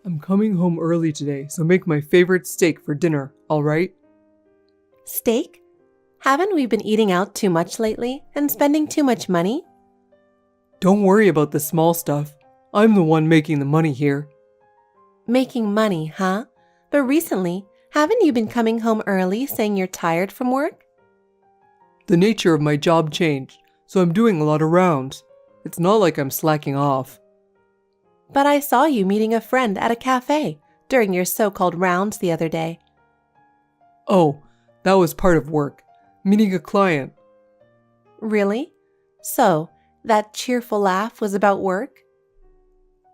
I'm coming home early today, so make my favorite steak for dinner, alright? Steak? Haven't we been eating out too much lately and spending too much money? Don't worry about the small stuff. I'm the one making the money here. Making money, huh? But recently, haven't you been coming home early saying you're tired from work? The nature of my job changed, so I'm doing a lot of rounds. It's not like I'm slacking off. But I saw you meeting a friend at a cafe during your so-called rounds the other day. Oh, that was part of work. Meeting a client. Really? So, that cheerful laugh was about work?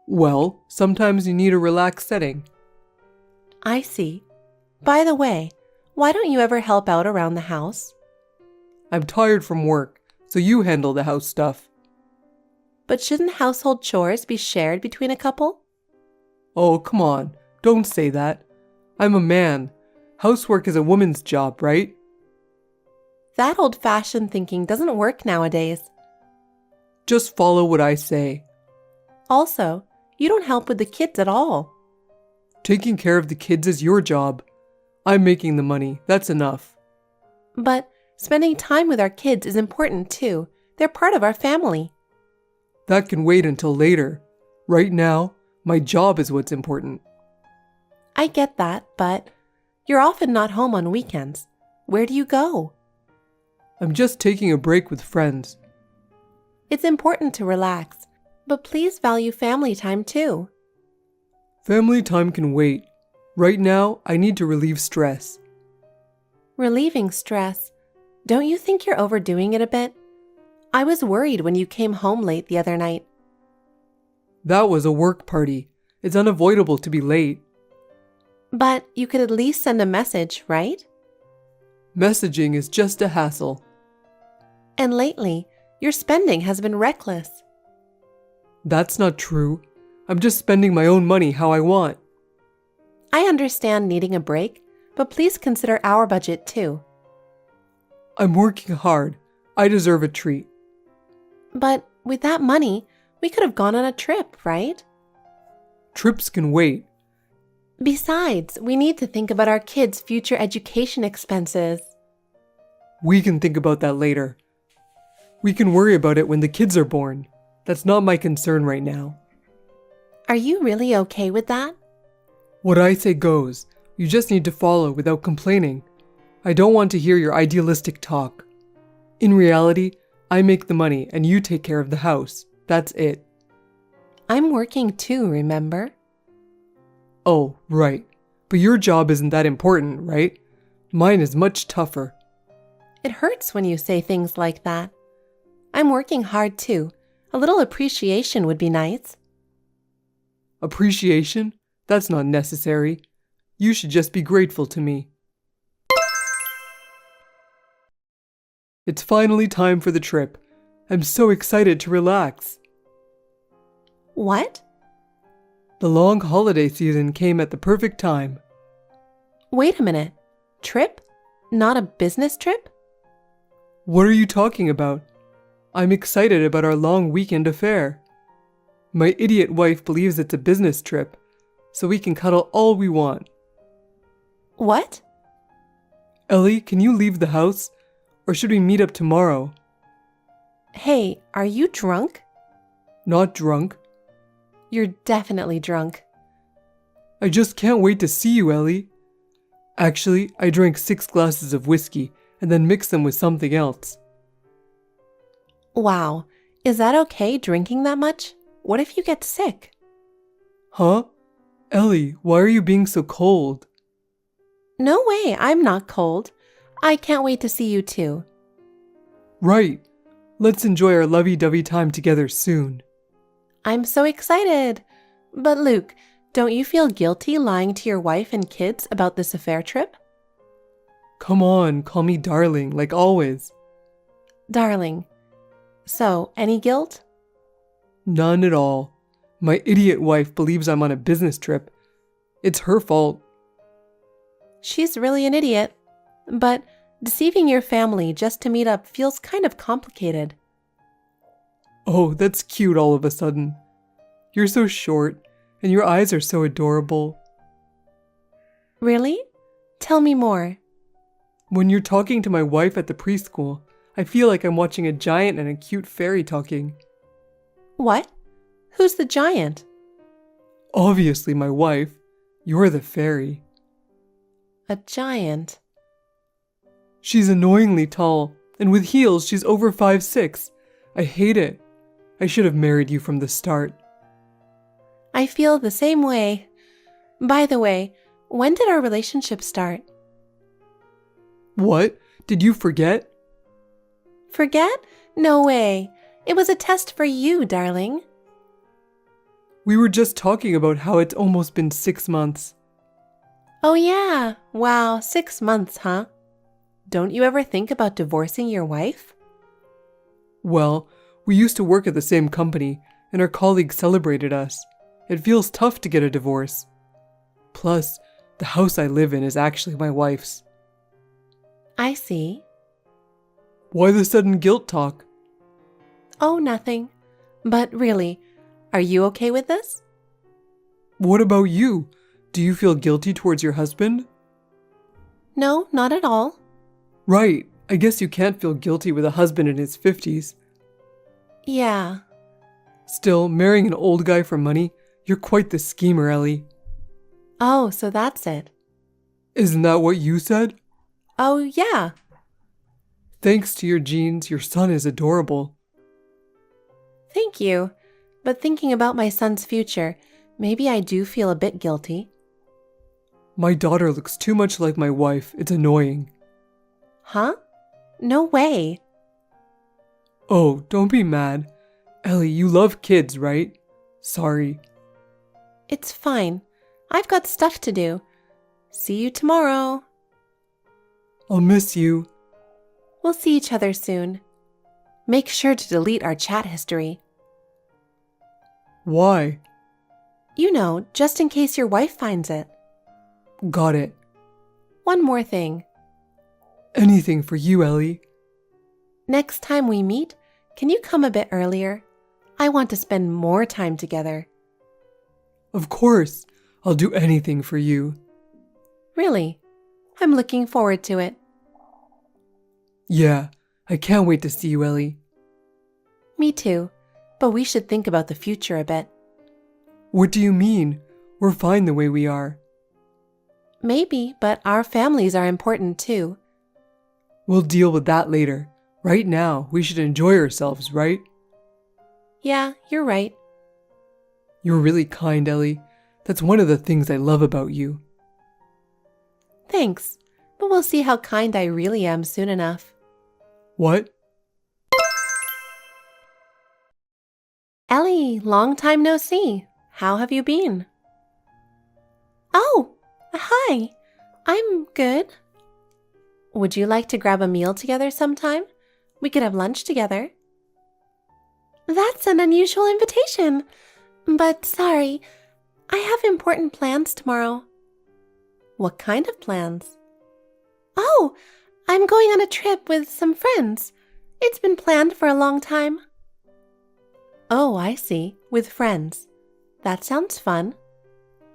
Well, sometimes you need a relaxed setting. I see. By the way, why don't you ever help out around the house? I'm tired from work, so you handle the house stuff. But shouldn't household chores be shared between a couple? Oh, come on. Don't say that. I'm a man. Housework is a woman's job, right? That old-fashioned thinking doesn't work nowadays. Just follow what I say. Also, you don't help with the kids at all. Taking care of the kids is your job. I'm making the money. That's enough. But spending time with our kids is important too. They're part of our family. That can wait until later. Right now, my job is what's important. I get that, but you're often not home on weekends. Where do you go? I'm just taking a break with friends. It's important to relax, but please value family time too. Family time can wait. Right now, I need to relieve stress. Relieving stress. Don't you think you're overdoing it a bit? I was worried when you came home late the other night. That was a work party. It's unavoidable to be late. But you could at least send a message, right? Messaging is just a hassle. And lately, your spending has been reckless. That's not true. I'm just spending my own money how I want. I understand needing a break, but please consider our budget too. I'm working hard. I deserve a treat. But with that money, we could have gone on a trip, right? Trips can wait. Besides, we need to think about our kids' future education expenses. We can think about that later. We can worry about it when the kids are born. That's not my concern right now. Are you really okay with that? What I say goes. You just need to follow without complaining. I don't want to hear your idealistic talk. In reality, I make the money and you take care of the house. That's it. I'm working too, remember? Oh, right. But your job isn't that important, right? Mine is much tougher. It hurts when you say things like that. I'm working hard too. A little appreciation would be nice. Appreciation? That's not necessary. You should just be grateful to me. It's finally time for the trip. I'm so excited to relax. What? The long holiday season came at the perfect time. Wait a minute. Trip? Not a business trip? What are you talking about? I'm excited about our long weekend affair. My idiot wife believes it's a business trip, so we can cuddle all we want. What? Ellie, can you leave the house? Or should we meet up tomorrow? Hey, are you drunk? Not drunk. You're definitely drunk. I just can't wait to see you, Ellie. Actually, I drank 6 glasses of whiskey and then mixed them with something else. Wow, is that okay drinking that much? What if you get sick? Huh? Ellie, why are you being so cold? No way, I'm not cold. I can't wait to see you too. Right. Let's enjoy our lovey-dovey time together soon. I'm so excited. But Luke, don't you feel guilty lying to your wife and kids about this affair trip? Come on, call me darling, like always. Darling. So, any guilt? None at all. My idiot wife believes I'm on a business trip. It's her fault. She's really an idiot. But deceiving your family just to meet up feels kind of complicated. Oh, that's cute all of a sudden. You're so short. and your eyes are so adorable. Really? Tell me more. When you're talking to my wife at the preschool, I feel like I'm watching a giant and a cute fairy talking. What? Who's the giant? Obviously my wife. You're the fairy. A giant. She's annoyingly tall, and with heels she's over 5'6". I hate it. I should have married you from the start. I feel the same way. By the way, when did our relationship start? What? Did you forget? Forget? No way. It was a test for you, darling. We were just talking about how it's almost been 6 months. Oh yeah. Wow, 6 months, huh? Don't you ever think about divorcing your wife? Well, we used to work at the same company, and our colleagues celebrated us. It feels tough to get a divorce. Plus, the house I live in is actually my wife's. I see. Why the sudden guilt talk? Oh, nothing. But really, are you okay with this? What about you? Do you feel guilty towards your husband? No, not at all. Right. I guess you can't feel guilty with a husband in his 50s. Yeah. Still, marrying an old guy for money, you're quite the schemer, Ellie. Oh, so that's it. Isn't that what you said? Oh, yeah. Thanks to your genes, your son is adorable. Thank you. But thinking about my son's future, maybe I do feel a bit guilty. My daughter looks too much like my wife. It's annoying. Huh? No way. Oh, don't be mad. Ellie, you love kids, right? Sorry. It's fine. I've got stuff to do. See you tomorrow. I'll miss you. We'll see each other soon. Make sure to delete our chat history. Why? You know, just in case your wife finds it. Got it. One more thing. Anything for you, Ellie. Next time we meet, can you come a bit earlier? I want to spend more time together. Of course. I'll do anything for you. Really? I'm looking forward to it. Yeah, I can't wait to see you, Ellie. Me too, but we should think about the future a bit. What do you mean? We're fine the way we are. Maybe, but our families are important too. We'll deal with that later. Right now, we should enjoy ourselves, right? Yeah, you're right. You're really kind, Ellie. That's one of the things I love about you. Thanks, but we'll see how kind I really am soon enough. What? Ellie, long time no see. How have you been? Oh, hi. I'm good. Would you like to grab a meal together sometime? We could have lunch together. That's an unusual invitation. But sorry, I have important plans tomorrow. What kind of plans? Oh, I'm going on a trip with some friends. It's been planned for a long time. Oh, I see. With friends. That sounds fun.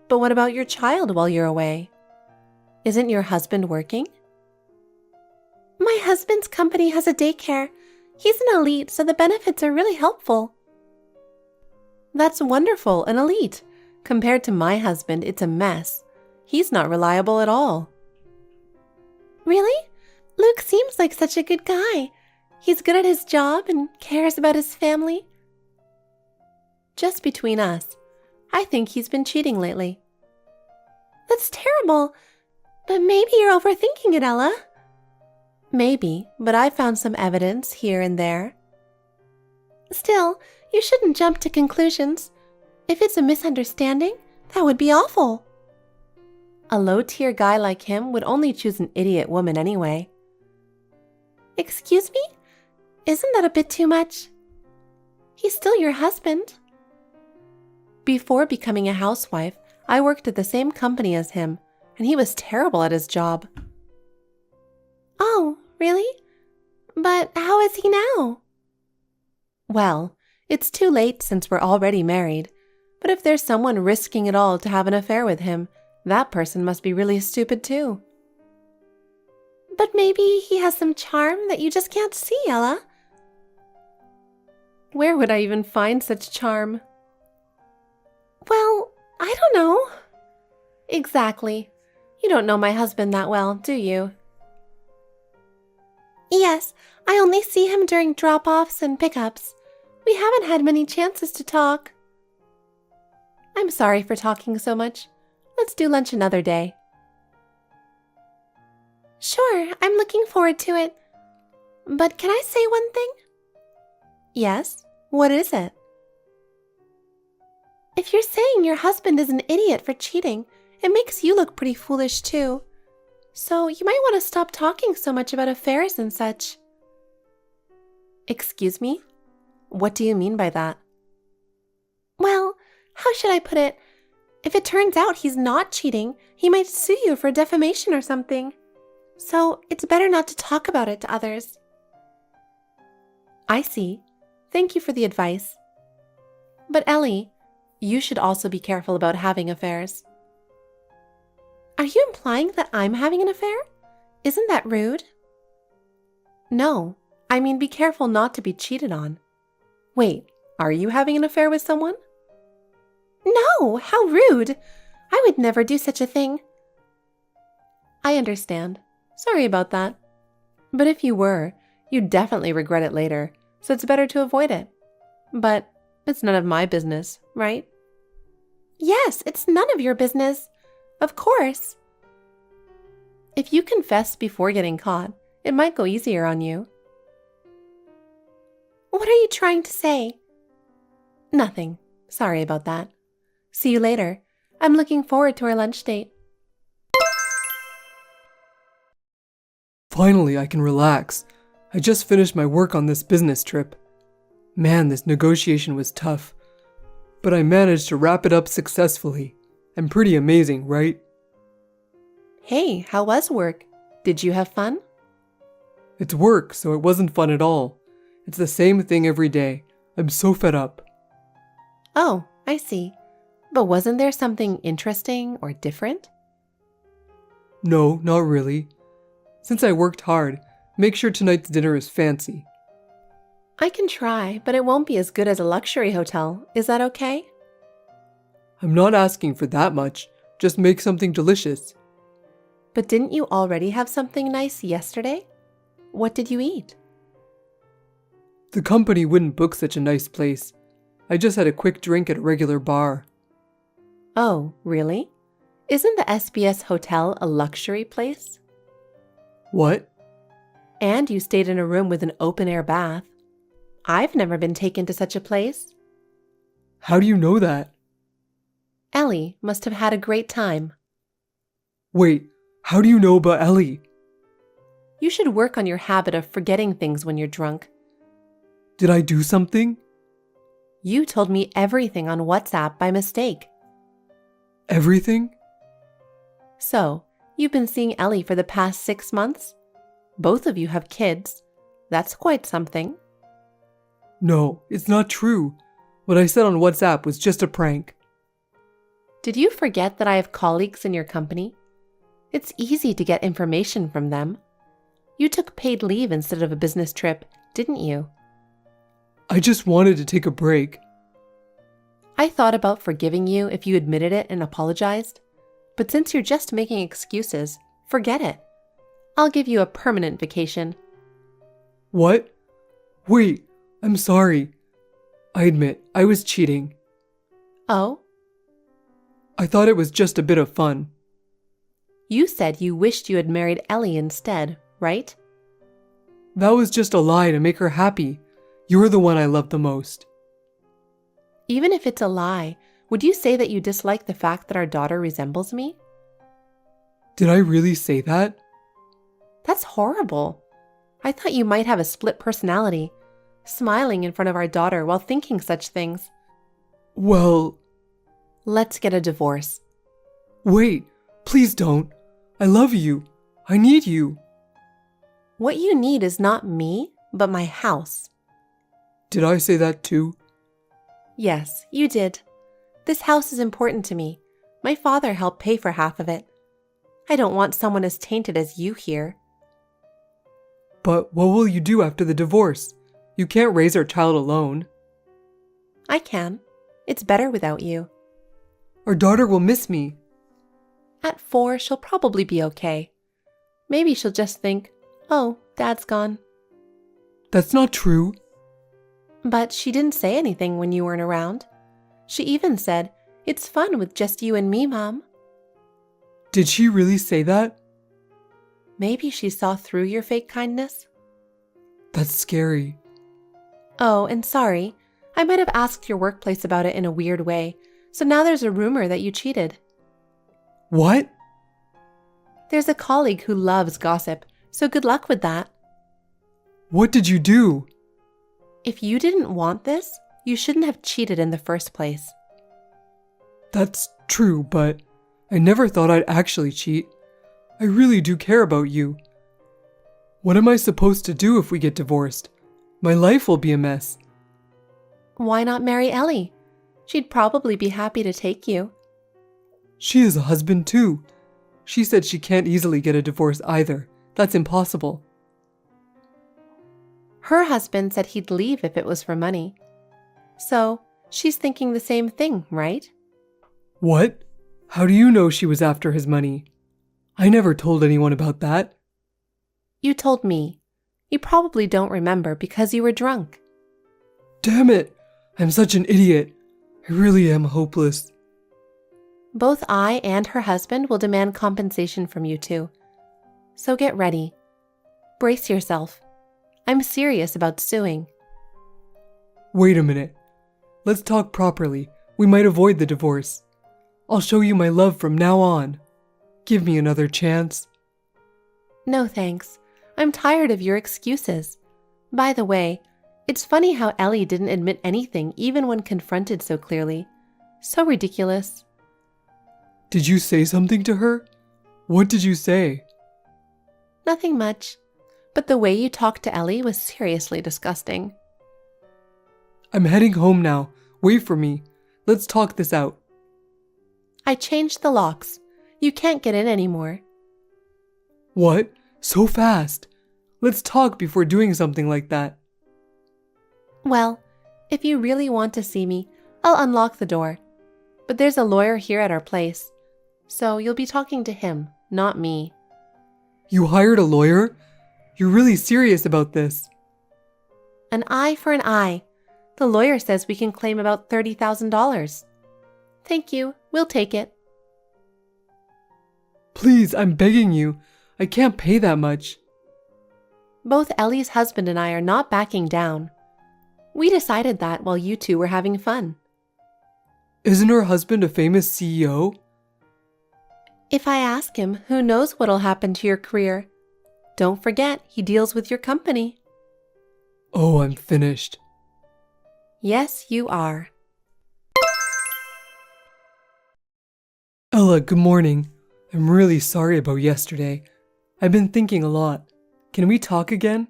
But what about your child while you're away? Isn't your husband working? My husband's company has a daycare. He's an elite, so the benefits are really helpful. That's wonderful, an elite. Compared to my husband, it's a mess. He's not reliable at all. Really? Luke seems like such a good guy. He's good at his job and cares about his family. Just between us, I think he's been cheating lately. That's terrible. But maybe you're overthinking it, Ella. Maybe, but I found some evidence here and there. Still, you shouldn't jump to conclusions. If it's a misunderstanding, that would be awful. A low-tier guy like him would only choose an idiot woman anyway. Excuse me? Isn't that a bit too much? He's still your husband. Before becoming a housewife, I worked at the same company as him, and he was terrible at his job. Oh, really? But how is he now? Well, it's too late since we're already married, But if there's someone risking it all to have an affair with him, that person must be really stupid too. But maybe he has some charm that you just can't see, Ella. Where would I even find such charm? Well, I don't know. Exactly. You don't know my husband that well, do you? Yes, I only see him during drop-offs and pickups. We haven't had many chances to talk. I'm sorry for talking so much. Let's do lunch another day. Sure, I'm looking forward to it. But can I say one thing? Yes, what is it? If you're saying your husband is an idiot for cheating, it makes you look pretty foolish too. So you might want to stop talking so much about affairs and such. Excuse me? What do you mean by that? Well, how should I put it? If it turns out he's not cheating, he might sue you for defamation or something. So it's better not to talk about it to others. I see. Thank you for the advice. But Ellie, you should also be careful about having affairs. Are you implying that I'm having an affair? Isn't that rude? No, I mean be careful not to be cheated on. Wait, are you having an affair with someone? No, how rude! I would never do such a thing. I understand. Sorry about that. But if you were, you'd definitely regret it later, so it's better to avoid it. But it's none of my business, right? Yes, it's none of your business. Of course. If you confess before getting caught, it might go easier on you. What are you trying to say? Nothing. Sorry about that. See you later. I'm looking forward to our lunch date. Finally, I can relax. I just finished my work on this business trip. Man, this negotiation was tough. But I managed to wrap it up successfully. And pretty amazing, right? Hey, how was work? Did you have fun? It's work, so it wasn't fun at all. It's the same thing every day. I'm so fed up. Oh, I see. But wasn't there something interesting or different? No, not really. Since I worked hard, make sure tonight's dinner is fancy. I can try, but it won't be as good as a luxury hotel. Is that okay? I'm not asking for that much. Just make something delicious. But didn't you already have something nice yesterday? What did you eat? The company wouldn't book such a nice place. I just had a quick drink at a regular bar. Oh, really? Isn't the SBS hotel a luxury place? What? And you stayed in a room with an open-air bath. I've never been taken to such a place. How do you know that? Ellie must have had a great time. Wait, how do you know about Ellie? You should work on your habit of forgetting things when you're drunk. Did I do something? You told me everything on WhatsApp by mistake. Everything? So, you've been seeing Ellie for the past 6 months? Both of you have kids. That's quite something. No, it's not true. What I said on WhatsApp was just a prank. Did you forget that I have colleagues in your company? It's easy to get information from them. You took paid leave instead of a business trip, didn't you? I just wanted to take a break. I thought about forgiving you if you admitted it and apologized. But since you're just making excuses, forget it. I'll give you a permanent vacation. What? Wait, I'm sorry. I admit, I was cheating. Oh? I thought it was just a bit of fun. You said you wished you had married Ellie instead, right? That was just a lie to make her happy. You're the one I love the most. Even if it's a lie, would you say that you dislike the fact that our daughter resembles me? Did I really say that? That's horrible. I thought you might have a split personality, smiling in front of our daughter while thinking such things. Well... Let's get a divorce. Wait, please don't. I love you. I need you. What you need is not me, but my house. Did I say that too? Yes, you did. This house is important to me. My father helped pay for half of it. I don't want someone as tainted as you here. But what will you do after the divorce? You can't raise our child alone. I can. It's better without you. Our daughter will miss me. At 4, she'll probably be okay. Maybe she'll just think, oh, Dad's gone. That's not true. But she didn't say anything when you weren't around. She even said, it's fun with just you and me, Mom. Did she really say that? Maybe she saw through your fake kindness. That's scary. Oh, and sorry. I might have asked your workplace about it in a weird way, so now there's a rumor that you cheated. What? There's a colleague who loves gossip, so good luck with that. What did you do? If you didn't want this, you shouldn't have cheated in the first place. That's true, but I never thought I'd actually cheat. I really do care about you. What am I supposed to do if we get divorced? My life will be a mess. Why not marry Ellie? She'd probably be happy to take you. She has a husband too. She said she can't easily get a divorce either. That's impossible. Her husband said he'd leave if it was for money. So, she's thinking the same thing, right? What? How do you know she was after his money? I never told anyone about that. You told me. You probably don't remember because you were drunk. Damn it! I'm such an idiot. I really am hopeless. Both I and her husband will demand compensation from you two. So get ready. Brace yourself. I'm serious about suing. Wait a minute. Let's talk properly. We might avoid the divorce. I'll show you my love from now on. Give me another chance. No thanks. I'm tired of your excuses. By the way, it's funny how Ellie didn't admit anything even when confronted so clearly. So ridiculous. Did you say something to her? What did you say? Nothing much, but the way you talked to Ellie was seriously disgusting. I'm heading home now. Wait for me. Let's talk this out. I changed the locks. You can't get in anymore. What? So fast? Let's talk before doing something like that. Well, if you really want to see me, I'll unlock the door. But there's a lawyer here at our place, so you'll be talking to him, not me. You hired a lawyer? You're really serious about this. An eye for an eye. The lawyer says we can claim about $30,000. Thank you, we'll take it. Please, I'm begging you. I can't pay that much. Both Ellie's husband and I are not backing down. We decided that while you two were having fun. Isn't her husband a famous CEO? If I ask him, who knows what'll happen to your career? Don't forget, he deals with your company. Oh, I'm finished. Yes, you are. Ella, good morning. I'm really sorry about yesterday. I've been thinking a lot. Can we talk again?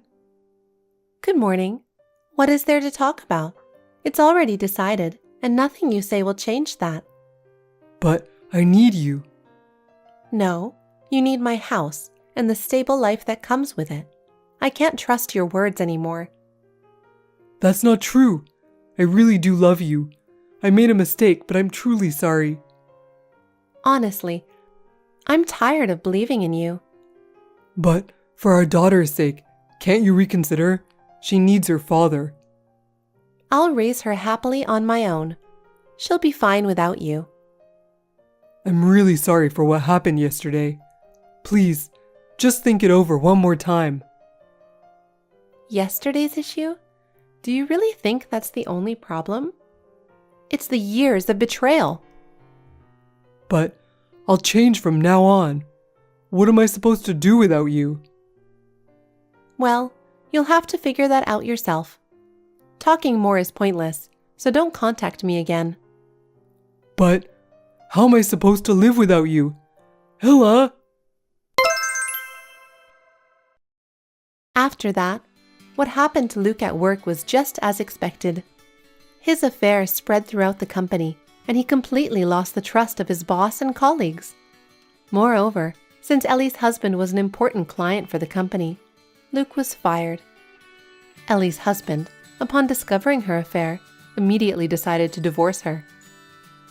Good morning. What is there to talk about? It's already decided, and nothing you say will change that. But I need you. No, you need my house and the stable life that comes with it. I can't trust your words anymore. That's not true. I really do love you. I made a mistake, but I'm truly sorry. Honestly, I'm tired of believing in you. But for our daughter's sake, can't you reconsider? She needs her father. I'll raise her happily on my own. She'll be fine without you. I'm really sorry for what happened yesterday. Please, just think it over one more time. Yesterday's issue? Do you really think that's the only problem? It's the years of betrayal. But I'll change from now on. What am I supposed to do without you? Well, you'll have to figure that out yourself. Talking more is pointless, so don't contact me again. But how am I supposed to live without you? Ella! After that, what happened to Luke at work was just as expected. His affair spread throughout the company, and he completely lost the trust of his boss and colleagues. Moreover, since Ellie's husband was an important client for the company, Luke was fired. Ellie's husband, upon discovering her affair, immediately decided to divorce her.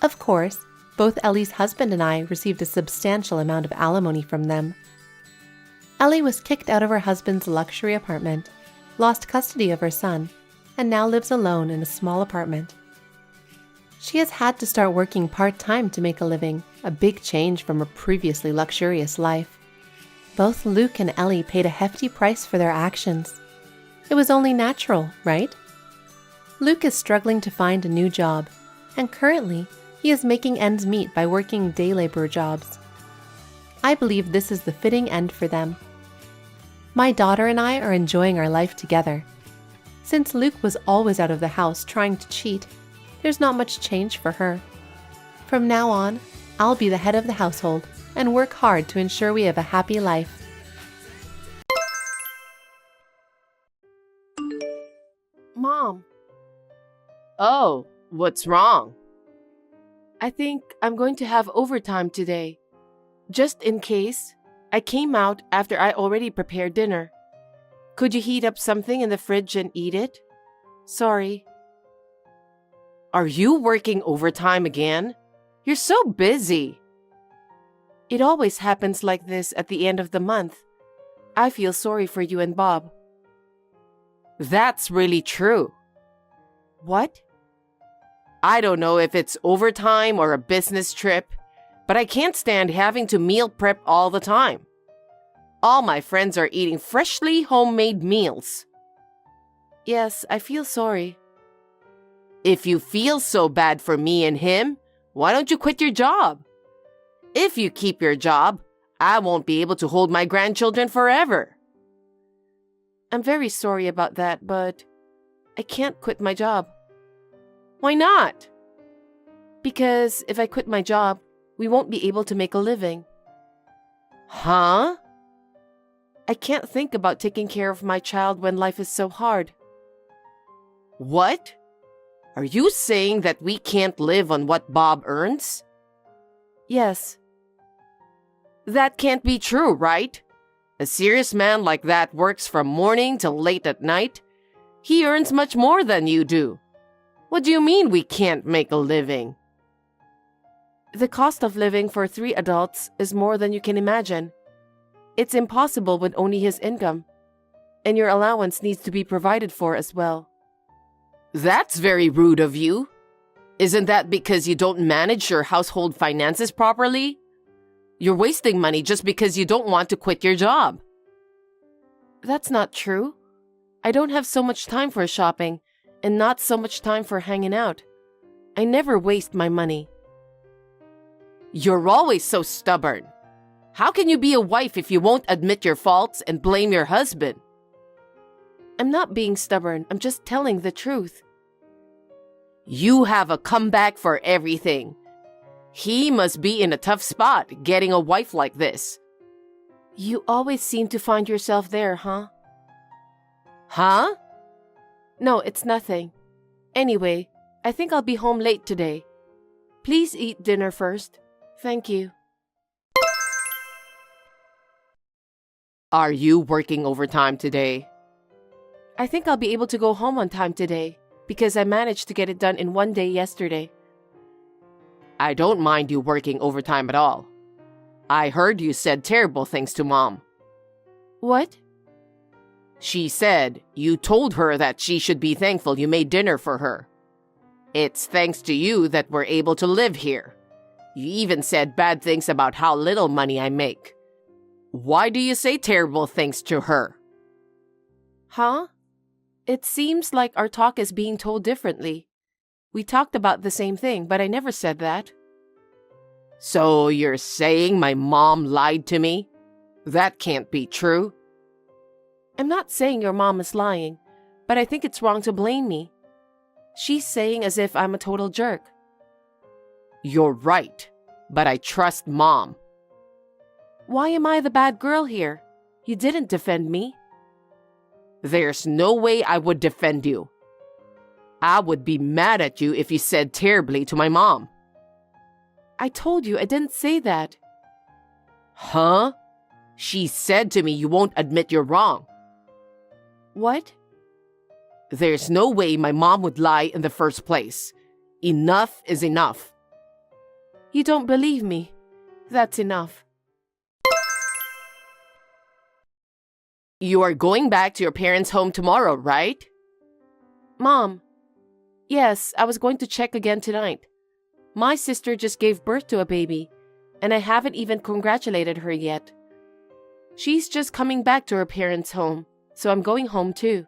Of course, both Ellie's husband and I received a substantial amount of alimony from them. Ellie was kicked out of her husband's luxury apartment, lost custody of her son, and now lives alone in a small apartment. She has had to start working part-time to make a living, a big change from her previously luxurious life. Both Luke and Ellie paid a hefty price for their actions. It was only natural, right? Luke is struggling to find a new job, and currently, he is making ends meet by working day labor jobs. I believe this is the fitting end for them. My daughter and I are enjoying our life together. Since Luke was always out of the house trying to cheat, there's not much change for her. From now on, I'll be the head of the household and work hard to ensure we have a happy life. Mom. Oh, what's wrong? I think I'm going to have overtime today. Just in case, I came out after I already prepared dinner. Could you heat up something in the fridge and eat it? Sorry. Are you working overtime again? You're so busy. It always happens like this at the end of the month. I feel sorry for you and Bob. That's really true. What? I don't know if it's overtime or a business trip, but I can't stand having to meal prep all the time. All my friends are eating freshly homemade meals. Yes, I feel sorry. If you feel so bad for me and him, why don't you quit your job? If you keep your job, I won't be able to hold my grandchildren forever. I'm very sorry about that, but I can't quit my job. Why not? Because if I quit my job, we won't be able to make a living. Huh? I can't think about taking care of my child when life is so hard. What? Are you saying that we can't live on what Bob earns? Yes. That can't be true, right? A serious man like that works from morning till late at night. He earns much more than you do. What do you mean we can't make a living? The cost of living for 3 adults is more than you can imagine. It's impossible with only his income, and your allowance needs to be provided for as well. That's very rude of you. Isn't that because you don't manage your household finances properly? You're wasting money just because you don't want to quit your job. That's not true. I don't have so much time for shopping and not so much time for hanging out. I never waste my money. You're always so stubborn. How can you be a wife if you won't admit your faults and blame your husband? I'm not being stubborn. I'm just telling the truth. You have a comeback for everything. He must be in a tough spot getting a wife like this. You always seem to find yourself there, huh? Huh? No, it's nothing. Anyway, I think I'll be home late today. Please eat dinner first. Thank you. Are you working overtime today? I think I'll be able to go home on time today because I managed to get it done in one day yesterday. I don't mind you working overtime at all. I heard you said terrible things to Mom. What? She said you told her that she should be thankful you made dinner for her. It's thanks to you that we're able to live here. You even said bad things about how little money I make. Why do you say terrible things to her? Huh? It seems like our talk is being told differently. We talked about the same thing, but I never said that. So you're saying my mom lied to me? That can't be true. I'm not saying your mom is lying, but I think it's wrong to blame me. She's saying as if I'm a total jerk. You're right, but I trust Mom. Why am I the bad girl here? You didn't defend me. There's no way I would defend you. I would be mad at you if you said terribly to my mom. I told you I didn't say that. Huh? She said to me you won't admit you're wrong. What? There's no way my mom would lie in the first place. Enough is enough. You don't believe me. That's enough. You are going back to your parents' home tomorrow, right? Mom. Yes, I was going to check again tonight. My sister just gave birth to a baby, and I haven't even congratulated her yet. She's just coming back to her parents' home, so I'm going home too.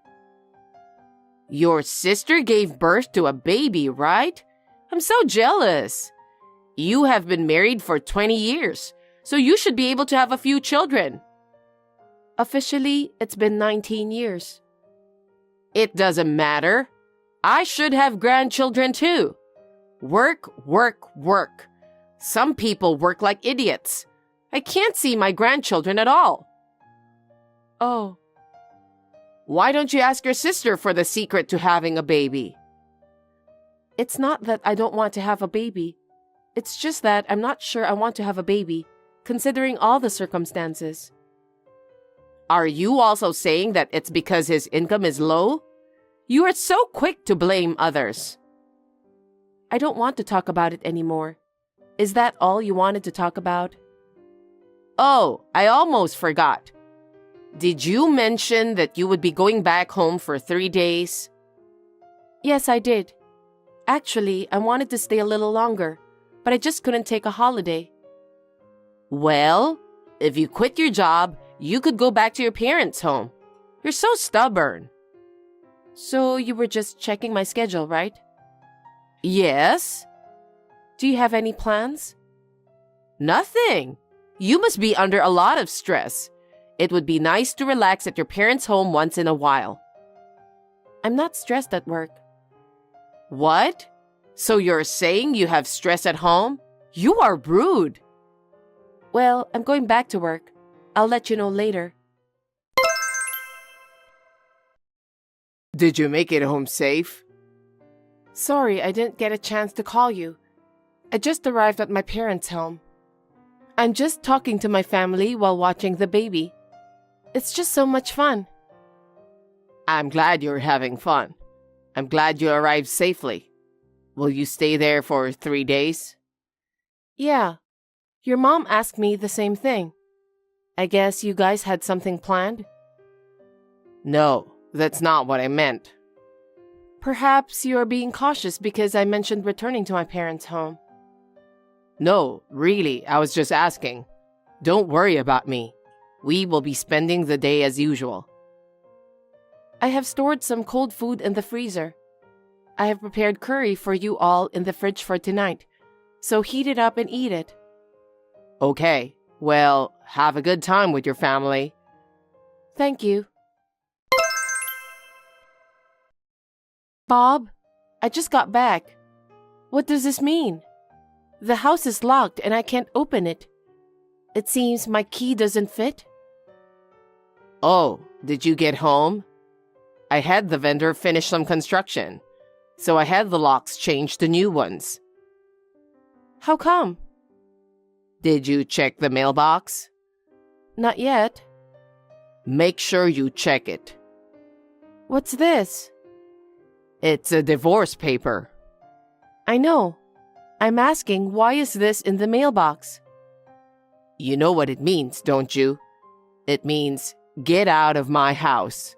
Your sister gave birth to a baby, right? I'm so jealous. You have been married for 20 years, so you should be able to have a few children. Officially, it's been 19 years. It doesn't matter. I should have grandchildren too. Work, work, work. Some people work like idiots. I can't see my grandchildren at all. Oh. Why don't you ask your sister for the secret to having a baby? It's not that I don't want to have a baby. It's just that I'm not sure I want to have a baby, considering all the circumstances. Are you also saying that it's because his income is low? You are so quick to blame others. I don't want to talk about it anymore. Is that all you wanted to talk about? Oh, I almost forgot. Did you mention that you would be going back home for 3 days? Yes, I did. Actually, I wanted to stay a little longer, but I just couldn't take a holiday. Well, if you quit your job, you could go back to your parents' home. You're so stubborn. So you were just checking my schedule, right? Yes. Do you have any plans? Nothing. You must be under a lot of stress. It would be nice to relax at your parents' home once in a while. I'm not stressed at work. What? So you're saying you have stress at home? You are rude. Well, I'm going back to work. I'll let you know later. Did you make it home safe? Sorry, I didn't get a chance to call you. I just arrived at my parents' home. I'm just talking to my family while watching the baby. It's just so much fun. I'm glad you're having fun. I'm glad you arrived safely. Will you stay there for 3 days? Yeah. Your mom asked me the same thing. I guess you guys had something planned? No, that's not what I meant. Perhaps you are being cautious because I mentioned returning to my parents' home. No, really, I was just asking. Don't worry about me. We will be spending the day as usual. I have stored some cold food in the freezer. I have prepared curry for you all in the fridge for tonight, so heat it up and eat it. Okay, well, have a good time with your family. Thank you. Bob, I just got back. What does this mean? The house is locked and I can't open it. It seems my key doesn't fit. Oh, did you get home? I had the vendor finish some construction, so I had the locks changed to new ones. How come? Did you check the mailbox? Not yet. Make sure you check it. What's this? It's a divorce paper. I know. I'm asking, why is this in the mailbox? You know what it means, don't you? It means, get out of my house.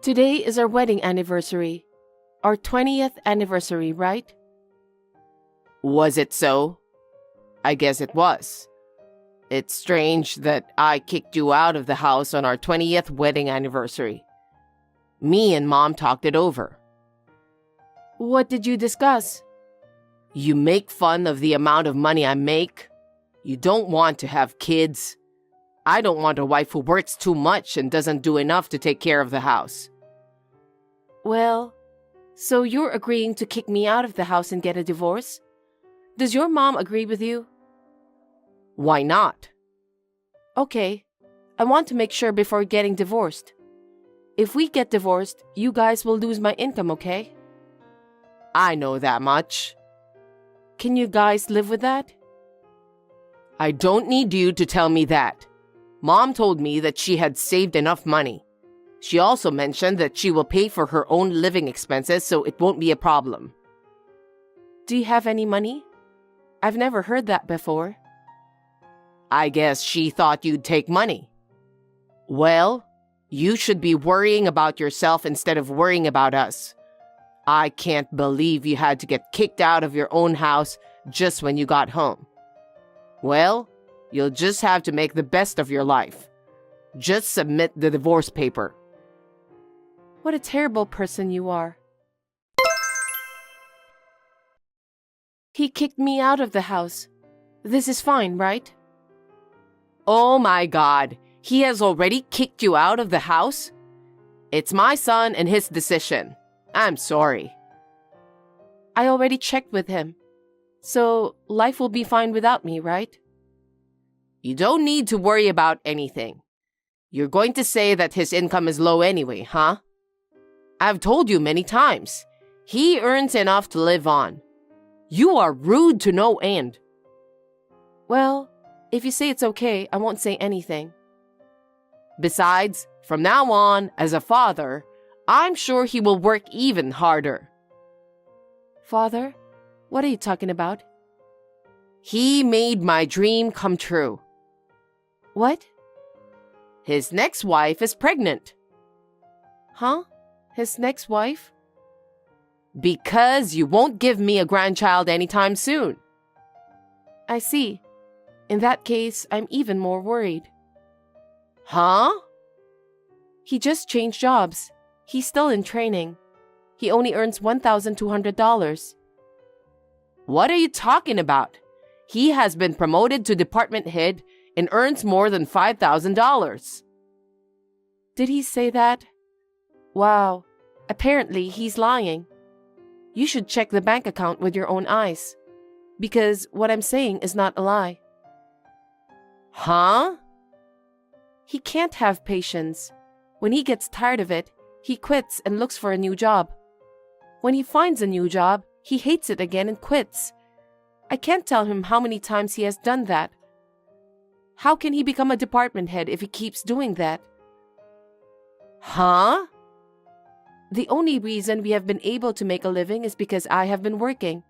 Today is our wedding anniversary. Our 20th anniversary, right? Was it so? I guess it was. It's strange that I kicked you out of the house on our 20th wedding anniversary. Me and Mom talked it over. What did you discuss? You make fun of the amount of money I make. You don't want to have kids. I don't want a wife who works too much and doesn't do enough to take care of the house. Well, so you're agreeing to kick me out of the house and get a divorce? Does your mom agree with you? Why not? Okay, I want to make sure before getting divorced. If we get divorced, you guys will lose my income, okay? I know that much. Can you guys live with that? I don't need you to tell me that. Mom told me that she had saved enough money. She also mentioned that she will pay for her own living expenses, so it won't be a problem. Do you have any money? I've never heard that before. I guess she thought you'd take money. Well, you should be worrying about yourself instead of worrying about us. I can't believe you had to get kicked out of your own house just when you got home. Well, you'll just have to make the best of your life. Just submit the divorce paper. What a terrible person you are. He kicked me out of the house. This is fine, right? Oh my God, he has already kicked you out of the house? It's my son and his decision. I'm sorry. I already checked with him. So life will be fine without me, right? You don't need to worry about anything. You're going to say that his income is low anyway, huh? I've told you many times. He earns enough to live on. You are rude to no end. Well, if you say it's okay, I won't say anything. Besides, from now on, as a father, I'm sure he will work even harder. Father? What are you talking about? He made my dream come true. What? His next wife is pregnant. Huh? His next wife? Because you won't give me a grandchild anytime soon. I see. In that case, I'm even more worried. Huh? He just changed jobs. He's still in training. He only earns $1,200. What are you talking about? He has been promoted to department head and earns more than $5,000. Did he say that? Wow. Apparently, he's lying. You should check the bank account with your own eyes. Because what I'm saying is not a lie. Huh? He can't have patience. When he gets tired of it, he quits and looks for a new job. When he finds a new job, he hates it again and quits. I can't tell him how many times he has done that. How can he become a department head if he keeps doing that? Huh? The only reason we have been able to make a living is because I have been working.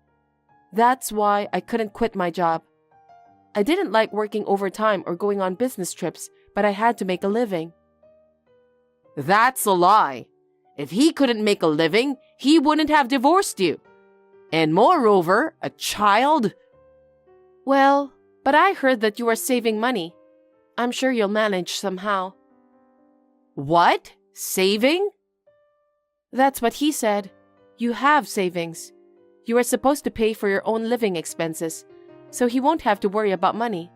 That's why I couldn't quit my job. I didn't like working overtime or going on business trips, but I had to make a living. That's a lie. If he couldn't make a living, he wouldn't have divorced you. And moreover, a child? Well, but I heard that you are saving money. I'm sure you'll manage somehow. What? Saving? That's what he said. You have savings. You are supposed to pay for your own living expenses, so he won't have to worry about money.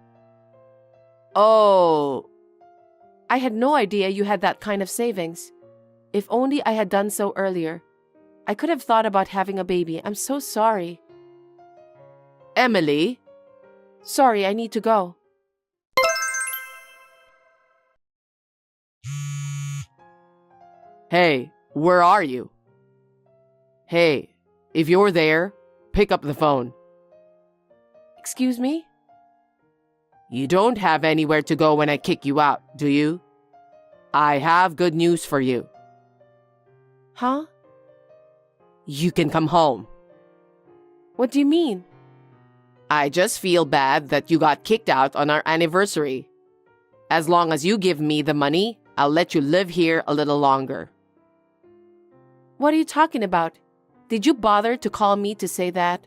Oh. I had no idea you had that kind of savings. If only I had done so earlier. I could have thought about having a baby. I'm so sorry. Emily? Sorry, I need to go. Hey, where are you? Hey, if you're there, pick up the phone. Excuse me? You don't have anywhere to go when I kick you out, do you? I have good news for you. Huh? You can come home. What do you mean? I just feel bad that you got kicked out on our anniversary. As long as you give me the money, I'll let you live here a little longer. What are you talking about? Did you bother to call me to say that?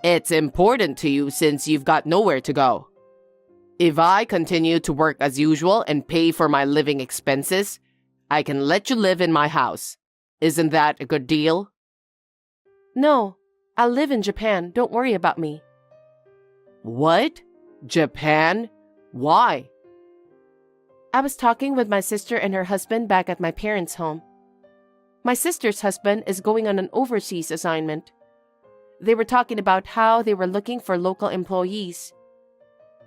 It's important to you since you've got nowhere to go. If I continue to work as usual and pay for my living expenses, I can let you live in my house. Isn't that a good deal? No, I'll live in Japan. Don't worry about me. What? Japan? Why? I was talking with my sister and her husband back at my parents' home. My sister's husband is going on an overseas assignment. They were talking about how they were looking for local employees.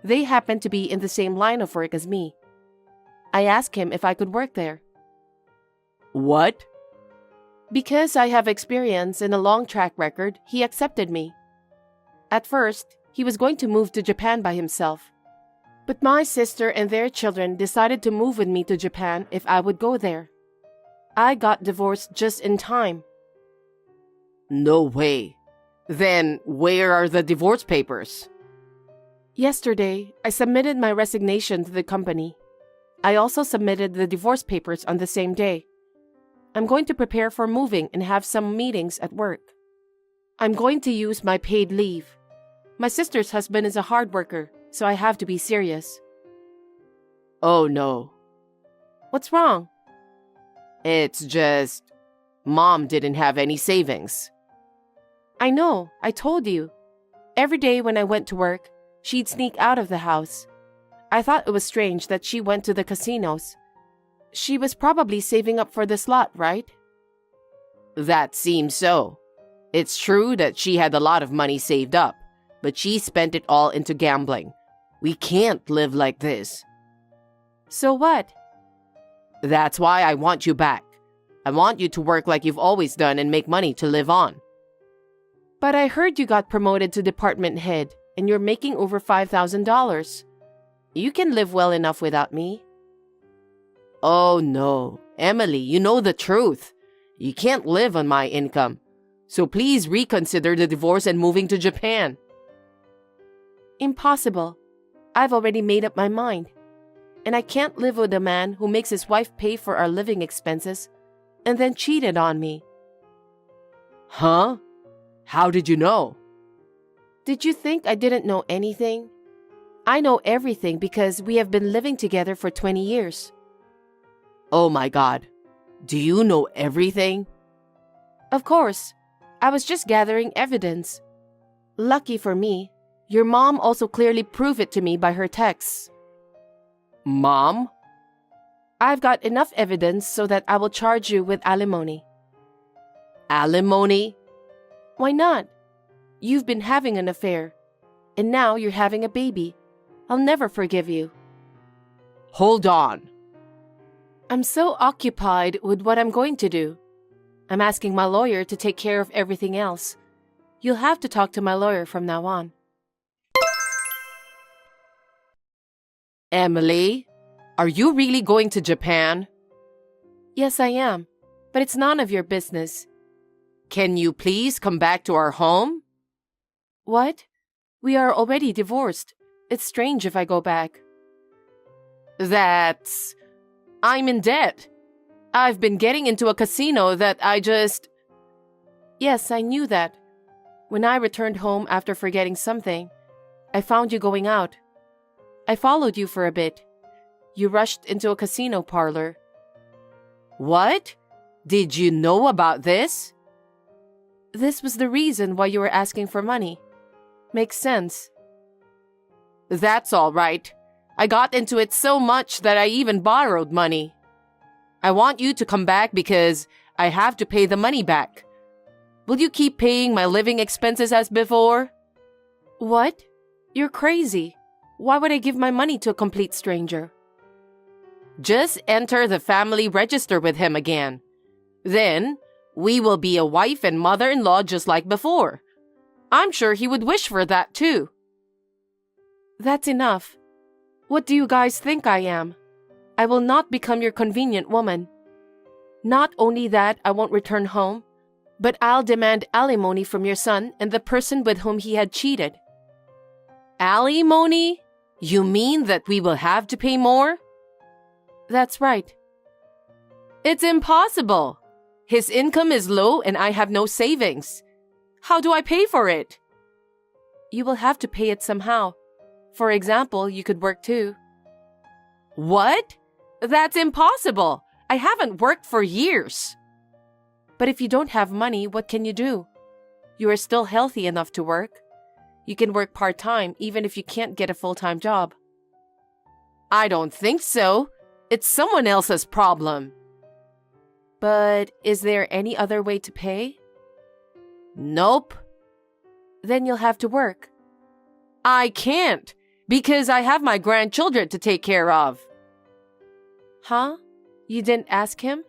They happened to be in the same line of work as me. I asked him if I could work there. What? Because I have experience and a long track record, he accepted me. At first, he was going to move to Japan by himself. But my sister and their children decided to move with me to Japan if I would go there. I got divorced just in time. No way. Then where are the divorce papers? Yesterday, I submitted my resignation to the company. I also submitted the divorce papers on the same day. I'm going to prepare for moving and have some meetings at work. I'm going to use my paid leave. My sister's husband is a hard worker, so I have to be serious. Oh no. What's wrong? It's just, Mom didn't have any savings. I know, I told you. Every day when I went to work, she'd sneak out of the house. I thought it was strange that she went to the casinos. She was probably saving up for the slot, right? That seems so. It's true that she had a lot of money saved up, but she spent it all into gambling. We can't live like this. So what? That's why I want you back. I want you to work like you've always done and make money to live on. But I heard you got promoted to department head and you're making over $5,000. You can live well enough without me. Oh no, Emily, you know the truth. You can't live on my income. So please reconsider the divorce and moving to Japan. Impossible. I've already made up my mind. And I can't live with a man who makes his wife pay for our living expenses and then cheated on me. Huh? How did you know? Did you think I didn't know anything? I know everything because we have been living together for 20 years. Oh my God. Do you know everything? Of course. I was just gathering evidence. Lucky for me, your mom also clearly proved it to me by her texts. Mom? I've got enough evidence so that I will charge you with alimony. Alimony? Why not? You've been having an affair, and now you're having a baby. I'll never forgive you. Hold on. I'm so occupied with what I'm going to do. I'm asking my lawyer to take care of everything else. You'll have to talk to my lawyer from now on. Emily, are you really going to Japan? Yes, I am, but it's none of your business. Can you please come back to our home? What? We are already divorced. It's strange if I go back. I'm in debt. I've been getting into a casino that Yes, I knew that. When I returned home after forgetting something, I found you going out. I followed you for a bit. You rushed into a casino parlor. What? Did you know about this? This was the reason why you were asking for money. Makes sense. That's all right. I got into it so much that I even borrowed money. I want you to come back because I have to pay the money back. Will you keep paying my living expenses as before? What? You're crazy. Why would I give my money to a complete stranger? Just enter the family register with him again. Then, we will be a wife and mother-in-law just like before. I'm sure he would wish for that too. That's enough. What do you guys think I am? I will not become your convenient woman. Not only that, I won't return home, but I'll demand alimony from your son and the person with whom he had cheated. Alimony? You mean that we will have to pay more? That's right. It's impossible. His income is low and I have no savings. How do I pay for it? You will have to pay it somehow. For example, you could work too. What? That's impossible. I haven't worked for years. But if you don't have money, what can you do? You are still healthy enough to work. You can work part-time even if you can't get a full-time job. I don't think so. It's someone else's problem. But is there any other way to pay? Nope. Then you'll have to work. I can't, because I have my grandchildren to take care of. Huh? You didn't ask him?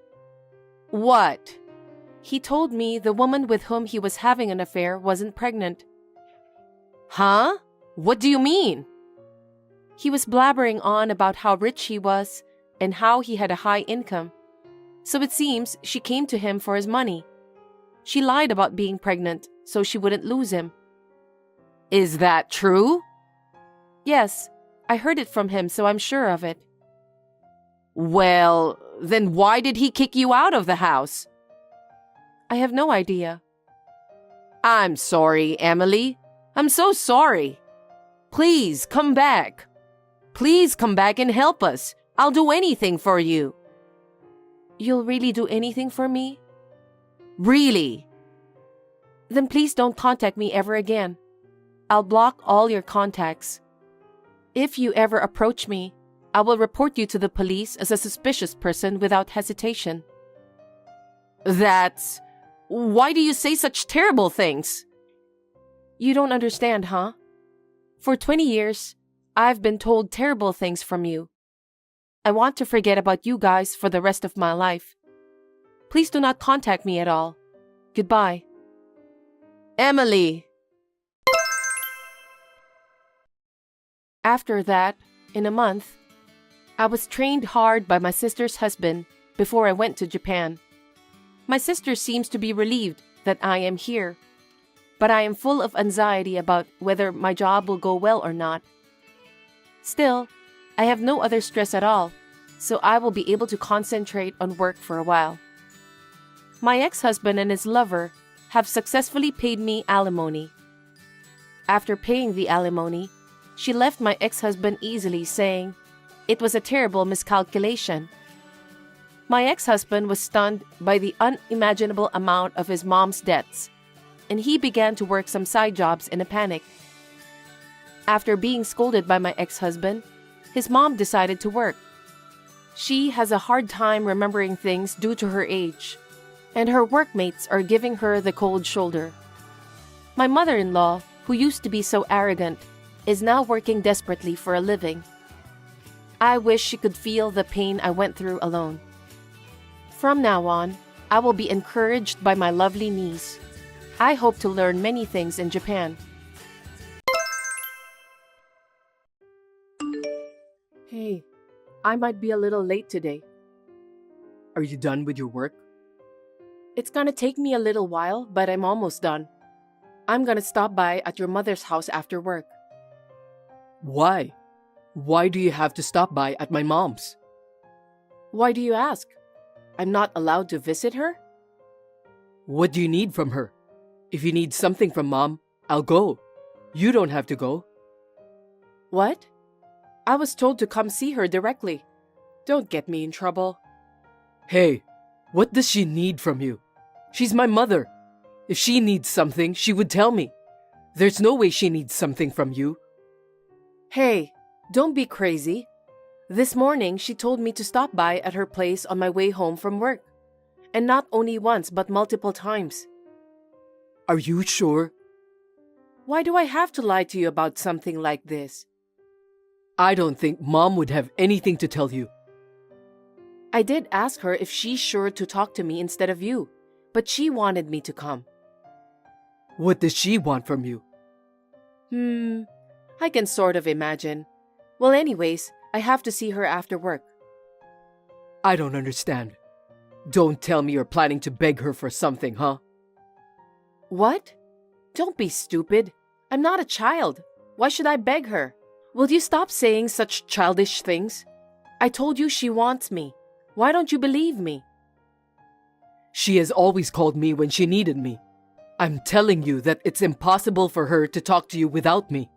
What? He told me the woman with whom he was having an affair wasn't pregnant. Huh? What do you mean? He was blabbering on about how rich he was and how he had a high income. So it seems she came to him for his money. She lied about being pregnant so she wouldn't lose him. Is that true? Yes, I heard it from him, so I'm sure of it. Well, then why did he kick you out of the house? I have no idea. I'm sorry, Emily. I'm so sorry. Please come back. Please come back and help us. I'll do anything for you. You'll really do anything for me? Really? Then please don't contact me ever again. I'll block all your contacts. If you ever approach me, I will report you to the police as a suspicious person without hesitation. That's... Why do you say such terrible things? You don't understand, huh? For 20 years, I've been told terrible things from you. I want to forget about you guys for the rest of my life. Please do not contact me at all. Goodbye. Emily! After that, in a month, I was trained hard by my sister's husband before I went to Japan. My sister seems to be relieved that I am here, but I am full of anxiety about whether my job will go well or not. Still, I have no other stress at all, so I will be able to concentrate on work for a while. My ex-husband and his lover have successfully paid me alimony. After paying the alimony, she left my ex-husband easily, saying, "It was a terrible miscalculation." My ex-husband was stunned by the unimaginable amount of his mom's debts, and he began to work some side jobs in a panic. After being scolded by my ex-husband, his mom decided to work. She has a hard time remembering things due to her age, and her workmates are giving her the cold shoulder. My mother-in-law, who used to be so arrogant, is now working desperately for a living. I wish she could feel the pain I went through alone. From now on, I will be encouraged by my lovely niece. I hope to learn many things in Japan. Hey, I might be a little late today. Are you done with your work? It's gonna take me a little while, but I'm almost done. I'm gonna stop by at your mother's house after work. Why? Why do you have to stop by at my mom's? Why do you ask? I'm not allowed to visit her? What do you need from her? If you need something from Mom, I'll go. You don't have to go. What? I was told to come see her directly. Don't get me in trouble. Hey, what does she need from you? She's my mother. If she needs something, she would tell me. There's no way she needs something from you. Hey, don't be crazy. This morning, she told me to stop by at her place on my way home from work. And not only once, but multiple times. Are you sure? Why do I have to lie to you about something like this? I don't think Mom would have anything to tell you. I did ask her if she's sure to talk to me instead of you, but she wanted me to come. What does she want from you? I can sort of imagine. Well, anyways, I have to see her after work. I don't understand. Don't tell me you're planning to beg her for something, huh? What? Don't be stupid. I'm not a child. Why should I beg her? Will you stop saying such childish things? I told you she wants me. Why don't you believe me? She has always called me when she needed me. I'm telling you that it's impossible for her to talk to you without me.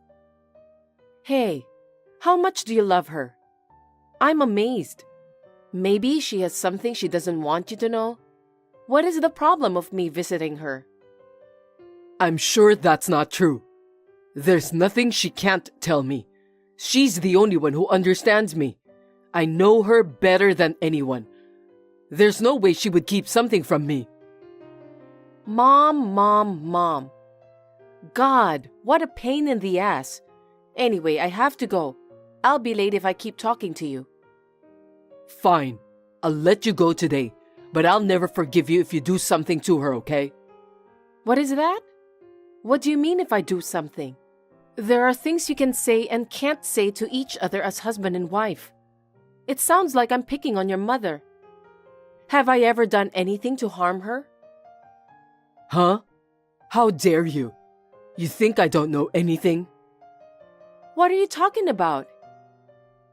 Hey, how much do you love her? I'm amazed. Maybe she has something she doesn't want you to know. What is the problem of me visiting her? I'm sure that's not true. There's nothing she can't tell me. She's the only one who understands me. I know her better than anyone. There's no way she would keep something from me. Mom. God, what a pain in the ass. Anyway, I have to go. I'll be late if I keep talking to you. Fine. I'll let you go today, but I'll never forgive you if you do something to her, okay? What is that? What do you mean if I do something? There are things you can say and can't say to each other as husband and wife. It sounds like I'm picking on your mother. Have I ever done anything to harm her? Huh? How dare you? You think I don't know anything? What are you talking about?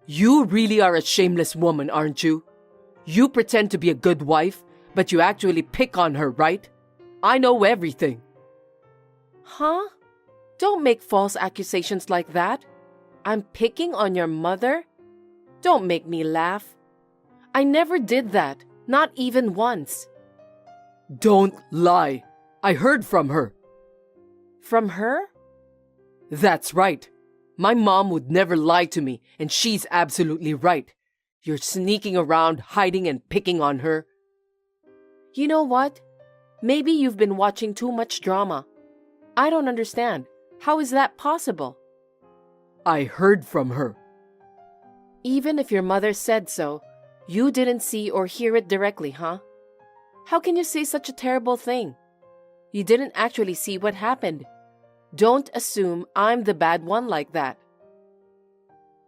You really are a shameless woman, aren't you? You pretend to be a good wife, but you actually pick on her, right? I know everything. Huh? Don't make false accusations like that. I'm picking on your mother? Don't make me laugh. I never did that, not even once. Don't lie. I heard from her. From her? That's right. My mom would never lie to me, and she's absolutely right. You're sneaking around, hiding and picking on her. You know what? Maybe you've been watching too much drama. I don't understand. How is that possible? I heard from her. Even if your mother said so, you didn't see or hear it directly, huh? How can you say such a terrible thing? You didn't actually see what happened. Don't assume I'm the bad one like that.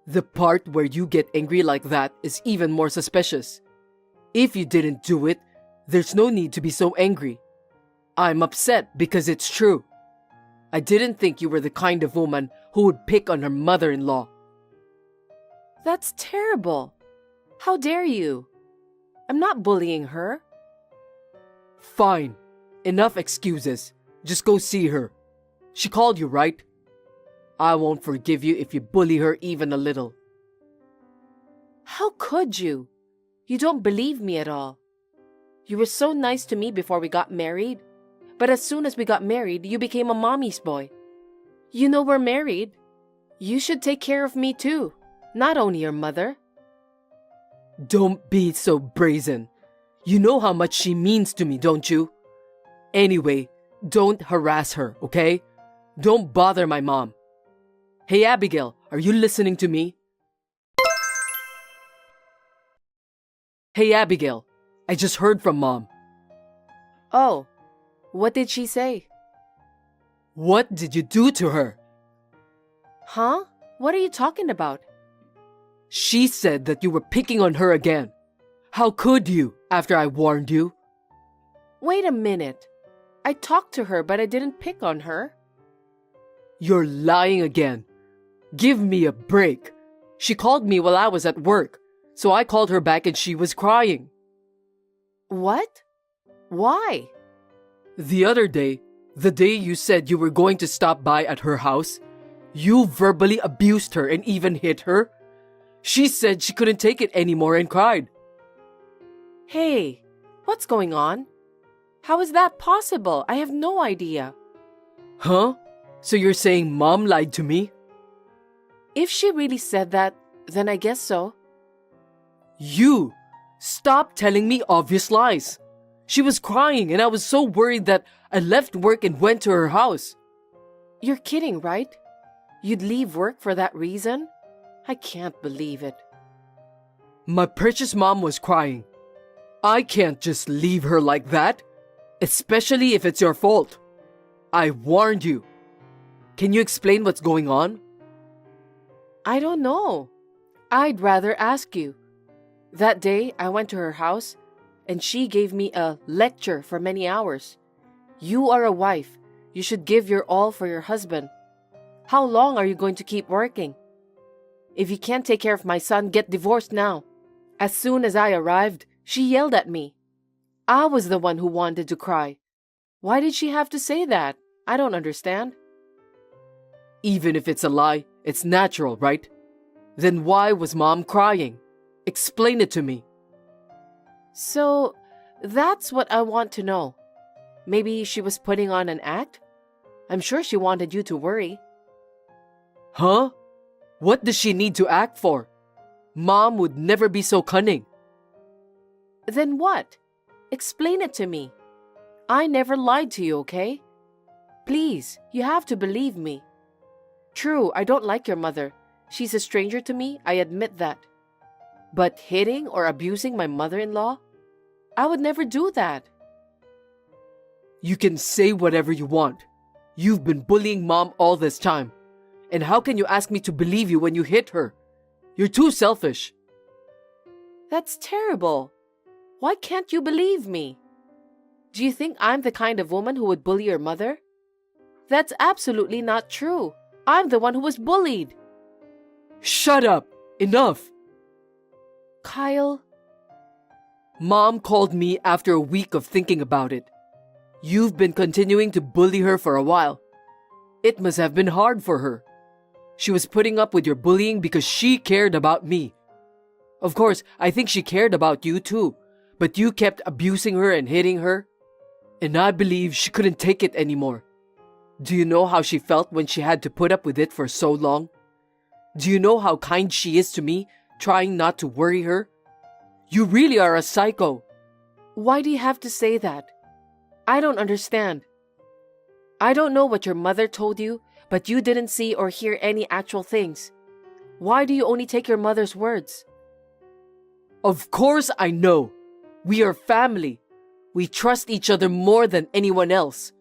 The part where you get angry like that is even more suspicious. If you didn't do it, there's no need to be so angry. I'm upset because it's true. I didn't think you were the kind of woman who would pick on her mother-in-law. That's terrible. How dare you? I'm not bullying her. Fine. Enough excuses. Just go see her. She called you, right? I won't forgive you if you bully her even a little. How could you? You don't believe me at all. You were so nice to me before we got married. But as soon as we got married, you became a mommy's boy. You know we're married. You should take care of me too, not only your mother. Don't be so brazen. You know how much she means to me, don't you? Anyway, don't harass her, okay? Don't bother my mom. Hey Abigail, are you listening to me? Hey Abigail, I just heard from Mom. Oh, what did she say? What did you do to her? Huh? What are you talking about? She said that you were picking on her again. How could you, after I warned you? Wait a minute. I talked to her, but I didn't pick on her. You're lying again. Give me a break. She called me while I was at work, so I called her back and she was crying. What? Why? The other day, the day you said you were going to stop by at her house, you verbally abused her and even hit her. She said she couldn't take it anymore and cried. Hey, what's going on? How is that possible? I have no idea. Huh? So you're saying Mom lied to me? If she really said that, then I guess so. You! Stop telling me obvious lies. She was crying and I was so worried that I left work and went to her house. You're kidding, right? You'd leave work for that reason? I can't believe it. My precious mom was crying. I can't just leave her like that, especially if it's your fault. I warned you. Can you explain what's going on? I don't know. I'd rather ask you. That day, I went to her house, and she gave me a lecture for many hours. You are a wife. You should give your all for your husband. How long are you going to keep working? If you can't take care of my son, get divorced now. As soon as I arrived, she yelled at me. I was the one who wanted to cry. Why did she have to say that? I don't understand. Even if it's a lie, it's natural, right? Then why was Mom crying? Explain it to me. So, that's what I want to know. Maybe she was putting on an act? I'm sure she wanted you to worry. Huh? What does she need to act for? Mom would never be so cunning. Then what? Explain it to me. I never lied to you, okay? Please, you have to believe me. True, I don't like your mother. She's a stranger to me, I admit that. But hitting or abusing my mother-in-law? I would never do that. You can say whatever you want. You've been bullying Mom all this time. And how can you ask me to believe you when you hit her? You're too selfish. That's terrible. Why can't you believe me? Do you think I'm the kind of woman who would bully your mother? That's absolutely not true. I'm the one who was bullied. Shut up! Enough! Kyle, Mom called me after a week of thinking about it. You've been continuing to bully her for a while. It must have been hard for her. She was putting up with your bullying because she cared about me. Of course, I think she cared about you too, but you kept abusing her and hitting her. And I believe she couldn't take it anymore. Do you know how she felt when she had to put up with it for so long? Do you know how kind she is to me, trying not to worry her? You really are a psycho. why do you have to say that? I don't understand. I don't know what your mother told you, but you didn't see or hear any actual things. Why do you only take your mother's words? Of course I know. We are family. We trust each other more than anyone else.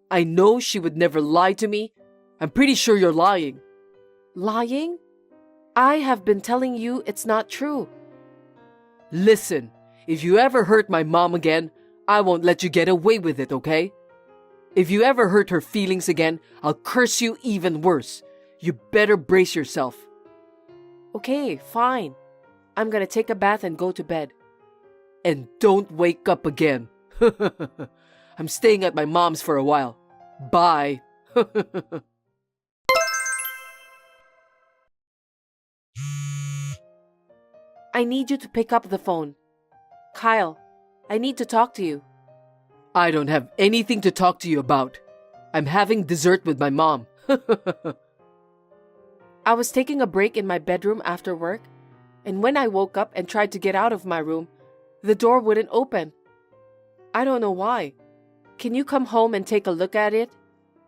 I know she would never lie to me. I'm pretty sure you're lying. Lying? I have been telling you it's not true. Listen, if you ever hurt my mom again, I won't let you get away with it, okay? If you ever hurt her feelings again, I'll curse you even worse. You better brace yourself. Okay, fine. I'm gonna take a bath and go to bed. And don't wake up again. I'm staying at my mom's for a while. Bye. I need you to pick up the phone. Kyle, I need to talk to you. I don't have anything to talk to you about. I'm having dessert with my mom. I was taking a break in my bedroom after work, and when I woke up and tried to get out of my room, the door wouldn't open. I don't know why. Can you come home and take a look at it?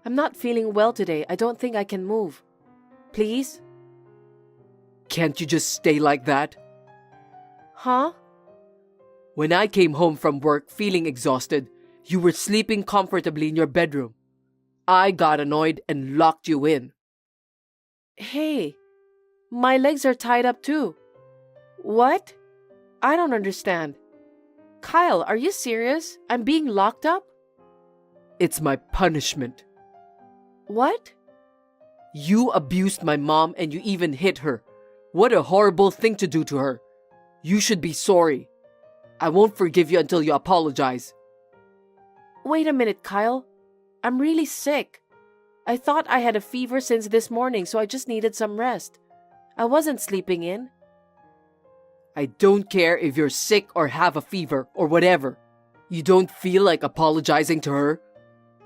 I'm not feeling well today. I don't think I can move. Please? Can't you just stay like that? Huh? When I came home from work feeling exhausted, you were sleeping comfortably in your bedroom. I got annoyed and locked you in. Hey, my legs are tied up too. What? I don't understand. Kyle, are you serious? I'm being locked up? It's my punishment. What? You abused my mom and you even hit her. What a horrible thing to do to her. You should be sorry. I won't forgive you until you apologize. Wait a minute, Kyle. I'm really sick. I thought I had a fever since this morning, so I just needed some rest. I wasn't sleeping in. I don't care if you're sick or have a fever or whatever. You don't feel like apologizing to her?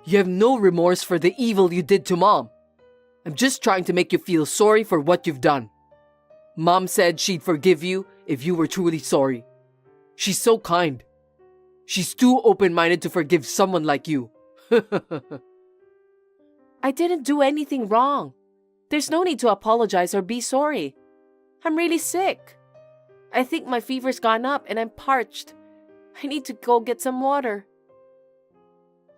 You have no remorse for the evil you did to Mom. I'm just trying to make you feel sorry for what you've done. Mom said she'd forgive you if you were truly sorry. She's so kind. She's too open-minded to forgive someone like you. I didn't do anything wrong. There's no need to apologize or be sorry. I'm really sick. I think my fever's gone up and I'm parched. I need to go get some water.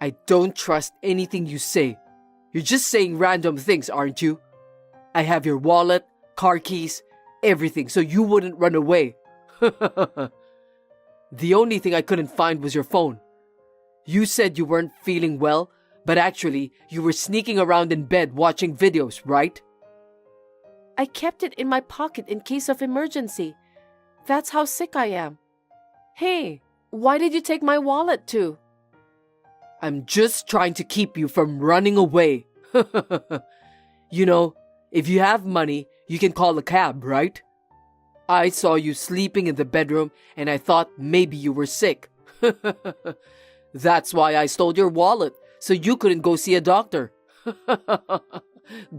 I don't trust anything you say. You're just saying random things, aren't you? I have your wallet, car keys, everything, so you wouldn't run away. The only thing I couldn't find was your phone. You said you weren't feeling well, but actually, you were sneaking around in bed watching videos, right? I kept it in my pocket in case of emergency. That's how sick I am. Hey, why did you take my wallet too? I'm just trying to keep you from running away. You know, if you have money, you can call a cab, right? I saw you sleeping in the bedroom and I thought maybe you were sick. That's why I stole your wallet, so you couldn't go see a doctor.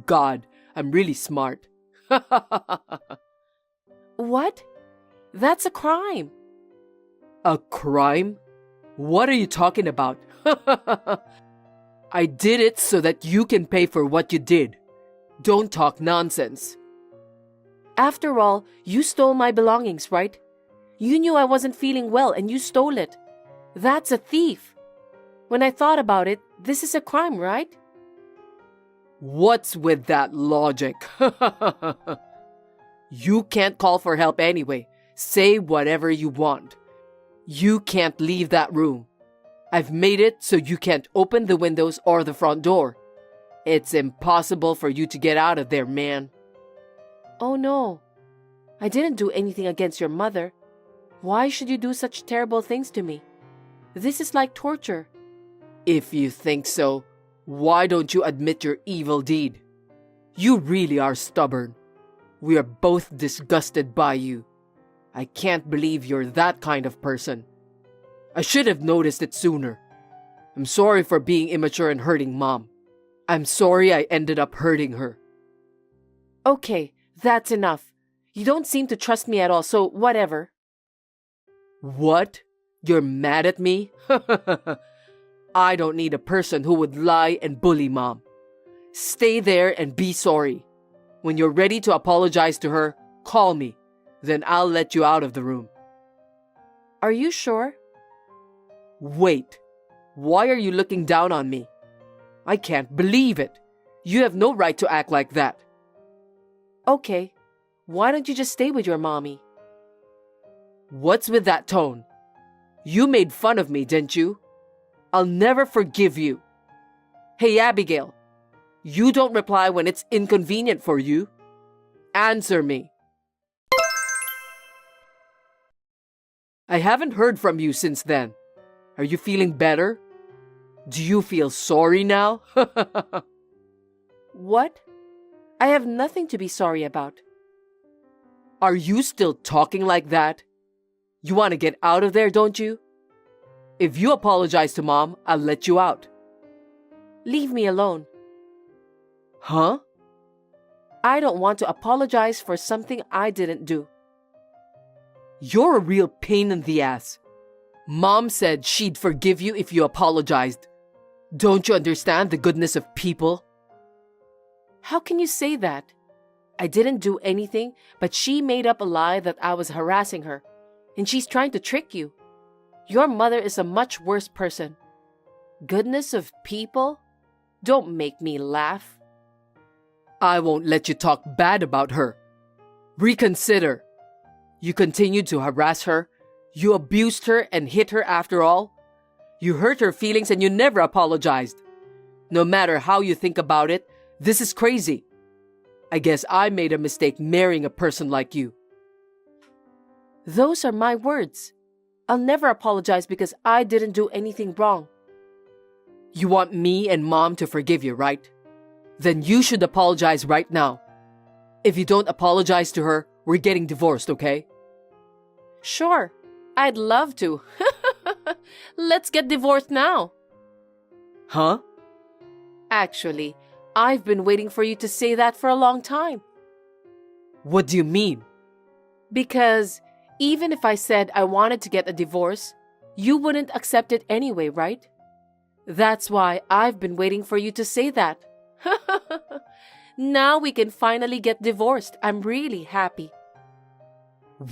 God, I'm really smart. What? That's a crime. A crime? What are you talking about? I did it so that you can pay for what you did. Don't talk nonsense. After all, you stole my belongings, right? You knew I wasn't feeling well and you stole it. That's a thief. When I thought about it, this is a crime, right? What's with that logic? You can't call for help anyway. Say whatever you want. You can't leave that room. I've made it so you can't open the windows or the front door. It's impossible for you to get out of there, man. Oh no, I didn't do anything against your mother. Why should you do such terrible things to me? This is like torture. If you think so, why don't you admit your evil deed? You really are stubborn. We are both disgusted by you. I can't believe you're that kind of person. I should have noticed it sooner. I'm sorry for being immature and hurting Mom. I'm sorry I ended up hurting her. Okay, that's enough. You don't seem to trust me at all, so whatever. What? You're mad at me? I don't need a person who would lie and bully Mom. Stay there and be sorry. When you're ready to apologize to her, call me. Then I'll let you out of the room. Are you sure? Wait. Why are you looking down on me? I can't believe it. You have no right to act like that. Okay, why don't you just stay with your mommy? What's with that tone? You made fun of me, didn't you? I'll never forgive you. Hey, Abigail. You don't reply when it's inconvenient for you. Answer me. I haven't heard from you since then. Are you feeling better? Do you feel sorry now? What? I have nothing to be sorry about. Are you still talking like that? You want to get out of there, don't you? If you apologize to Mom, I'll let you out. Leave me alone. Huh? I don't want to apologize for something I didn't do. You're a real pain in the ass. Mom said she'd forgive you if you apologized. Don't you understand the goodness of people? How can you say that? I didn't do anything, but she made up a lie that I was harassing her, and she's trying to trick you. Your mother is a much worse person. Goodness of people? Don't make me laugh. I won't let you talk bad about her. Reconsider. You continued to harass her. You abused her and hit her after all. You hurt her feelings and you never apologized. No matter how you think about it, this is crazy. I guess I made a mistake marrying a person like you. Those are my words. I'll never apologize because I didn't do anything wrong. You want me and Mom to forgive you, right? Then you should apologize right now. If you don't apologize to her, we're getting divorced, okay? Sure, I'd love to. Let's get divorced now. Huh? Actually, I've been waiting for you to say that for a long time. What do you mean? Because even if I said I wanted to get a divorce, you wouldn't accept it anyway, right? That's why I've been waiting for you to say that. Now we can finally get divorced. I'm really happy.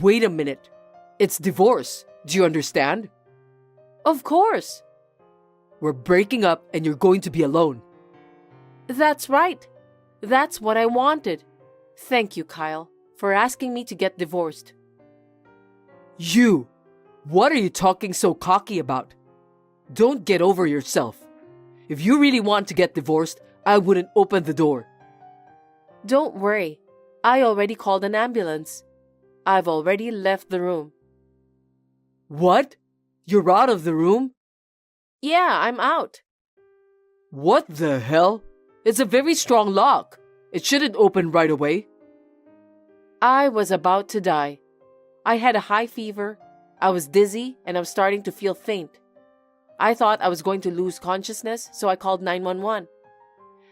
Wait a minute. It's divorce. Do you understand? Of course. We're breaking up and you're going to be alone. That's right. That's what I wanted. Thank you, Kyle, for asking me to get divorced. You! What are you talking so cocky about? Don't get over yourself. If you really want to get divorced, I wouldn't open the door. Don't worry. I already called an ambulance. I've already left the room. What? You're out of the room? Yeah, I'm out. What the hell? It's a very strong lock. It shouldn't open right away. I was about to die. I had a high fever, I was dizzy, and I was starting to feel faint. I thought I was going to lose consciousness, so I called 911.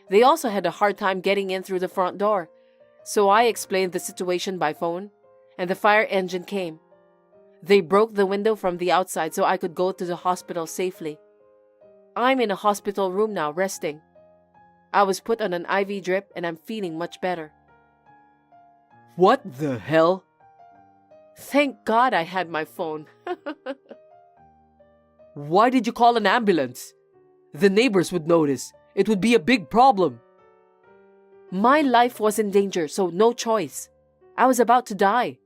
They also had a hard time getting in through the front door, so I explained the situation by phone, and the fire engine came. They broke the window from the outside so I could go to the hospital safely. I'm in a hospital room now, resting. I was put on an IV drip and I'm feeling much better. What the hell? Thank God I had my phone. Why did you call an ambulance? The neighbors would notice. It would be a big problem. My life was in danger, so no choice. I was about to die.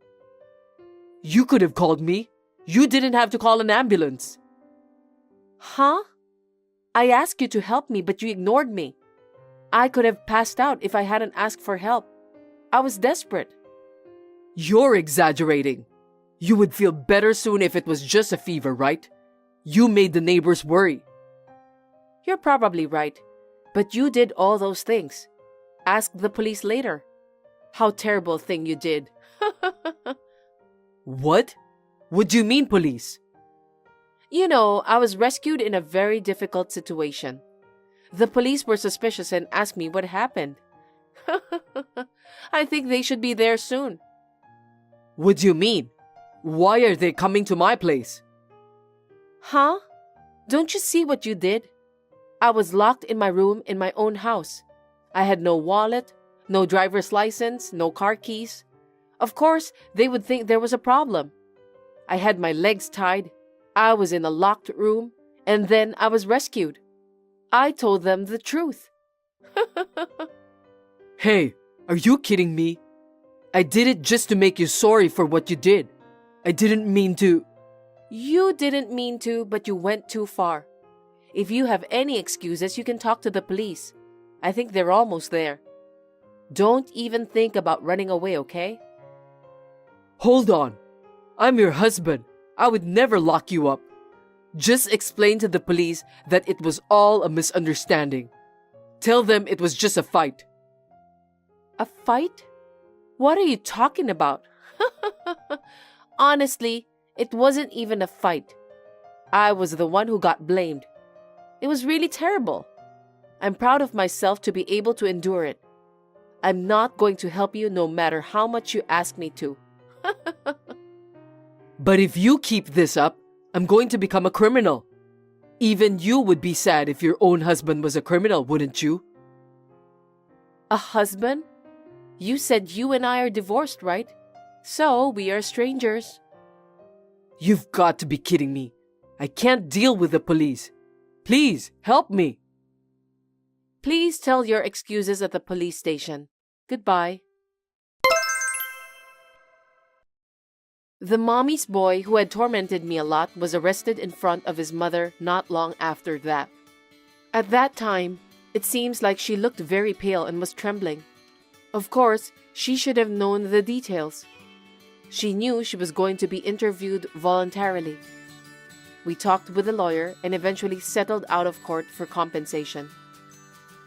You could have called me. You didn't have to call an ambulance. Huh? I asked you to help me, but you ignored me. I could have passed out if I hadn't asked for help. I was desperate. You're exaggerating. You would feel better soon if it was just a fever, right? You made the neighbors worry. You're probably right, but you did all those things. Ask the police later. How terrible thing you did. What? What do you mean, police? You know, I was rescued in a very difficult situation. The police were suspicious and asked me what happened. I think they should be there soon. What do you mean? Why are they coming to my place? Huh? Don't you see what you did? I was locked in my room in my own house. I had no wallet, no driver's license, no car keys. Of course, they would think there was a problem. I had my legs tied. I was in a locked room, and then I was rescued. I told them the truth. Hey, are you kidding me? I did it just to make you sorry for what you did. I didn't mean to. You didn't mean to, but you went too far. If you have any excuses, you can talk to the police. I think they're almost there. Don't even think about running away, okay? Hold on. I'm your husband. I would never lock you up. Just explain to the police that it was all a misunderstanding. Tell them it was just a fight. A fight? What are you talking about? Honestly, it wasn't even a fight. I was the one who got blamed. It was really terrible. I'm proud of myself to be able to endure it. I'm not going to help you no matter how much you ask me to. But if you keep this up, I'm going to become a criminal. Even you would be sad if your own husband was a criminal, wouldn't you? A husband? You said you and I are divorced, right? So we are strangers. You've got to be kidding me. I can't deal with the police. Please, help me. Please tell your excuses at the police station. Goodbye. The mommy's boy who had tormented me a lot was arrested in front of his mother not long after that. At that time, it seems like she looked very pale and was trembling. Of course, she should have known the details. She knew she was going to be interviewed voluntarily. We talked with a lawyer and eventually settled out of court for compensation.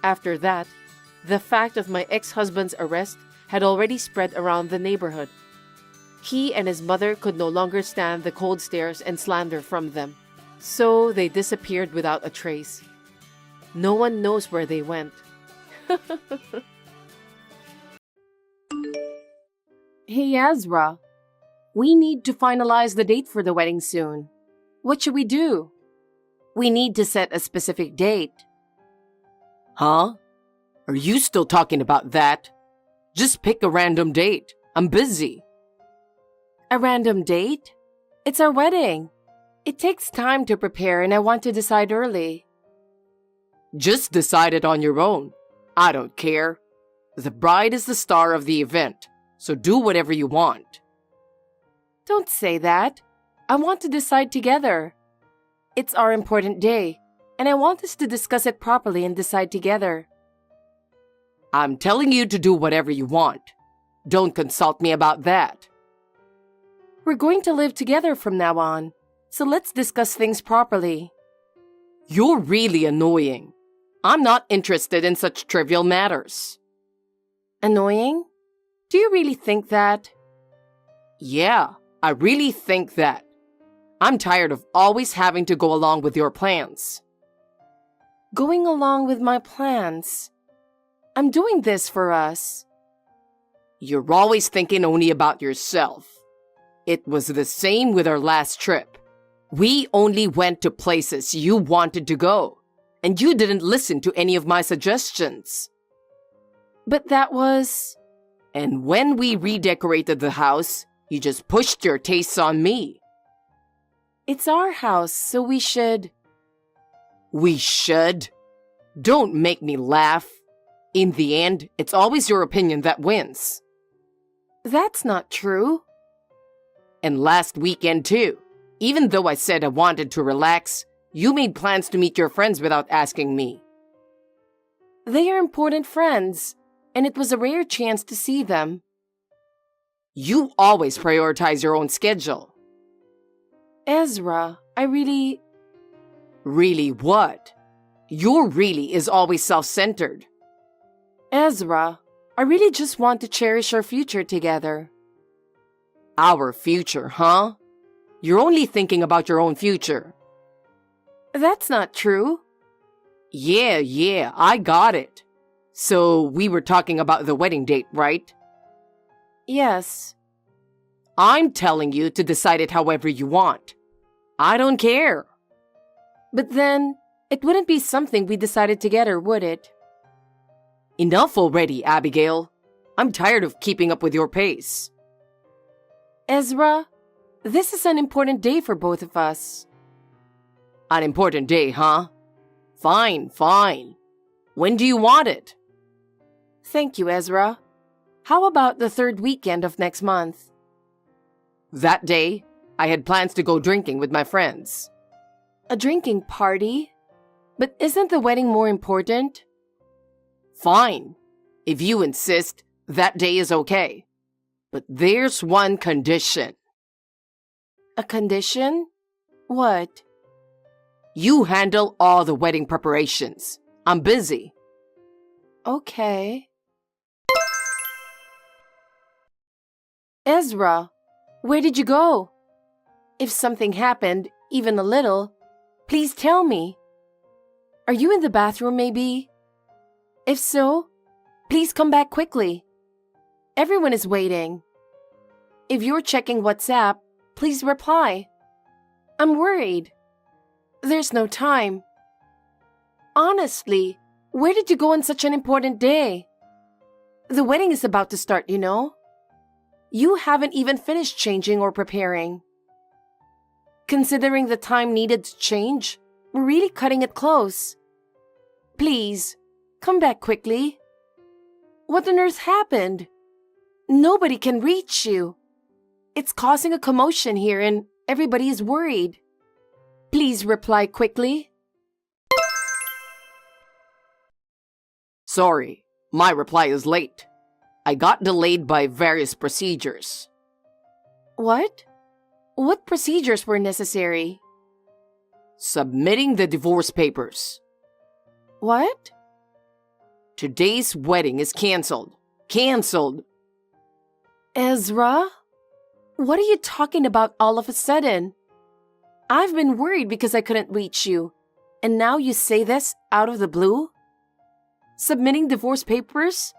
After that, the fact of my ex-husband's arrest had already spread around the neighborhood. He and his mother could no longer stand the cold stares and slander from them, so they disappeared without a trace. No one knows where they went. Hey Ezra, we need to finalize the date for the wedding soon. What should we do? We need to set a specific date. Huh? Are you still talking about that? Just pick a random date. I'm busy. A random date? It's our wedding. It takes time to prepare and I want to decide early. Just decide it on your own. I don't care. The bride is the star of the event, so do whatever you want. Don't say that. I want to decide together. It's our important day, and I want us to discuss it properly and decide together. I'm telling you to do whatever you want. Don't consult me about that. We're going to live together from now on, so let's discuss things properly. You're really annoying. I'm not interested in such trivial matters. Annoying? Do you really think that? Yeah, I really think that. I'm tired of always having to go along with your plans. Going along with my plans? I'm doing this for us. You're always thinking only about yourself. It was the same with our last trip. We only went to places you wanted to go, and you didn't listen to any of my suggestions. But that was... And when we redecorated the house, you just pushed your tastes on me. It's our house, so we should... We should? Don't make me laugh. In the end, it's always your opinion that wins. That's not true. And last weekend too. Even though I said I wanted to relax, you made plans to meet your friends without asking me. They are important friends, and it was a rare chance to see them. You always prioritize your own schedule. Ezra, I really... Really what? Your really is always self-centered. Ezra, I really just want to cherish our future together. Our future, huh? You're only thinking about your own future. That's not true. Yeah, I got it. So we were talking about the wedding date, right? Yes. I'm telling you to decide it however you want. I don't care. But then, it wouldn't be something we decided together, would it? Enough already, Abigail. I'm tired of keeping up with your pace. Ezra, this is an important day for both of us. An important day, huh? Fine. When do you want it? Thank you, Ezra. How about the third weekend of next month? That day, I had plans to go drinking with my friends. A drinking party? But isn't the wedding more important? Fine. If you insist, that day is okay. But there's one condition. A condition? What? You handle all the wedding preparations. I'm busy. Okay. Ezra, where did you go? If something happened, even a little, please tell me. Are you in the bathroom maybe? If so, please come back quickly. Everyone is waiting. If you're checking WhatsApp, please reply. I'm worried. There's no time. Honestly, where did you go on such an important day? The wedding is about to start, you know. You haven't even finished changing or preparing. Considering the time needed to change, we're really cutting it close. Please, come back quickly. What on earth happened? Nobody can reach you. It's causing a commotion here and everybody is worried. Please reply quickly. Sorry, my reply is late. I got delayed by various procedures. What? What procedures were necessary? Submitting the divorce papers. What? Today's wedding is canceled. Canceled. Ezra? What are you talking about all of a sudden? I've been worried because I couldn't reach you. And now you say this out of the blue? Submitting divorce papers?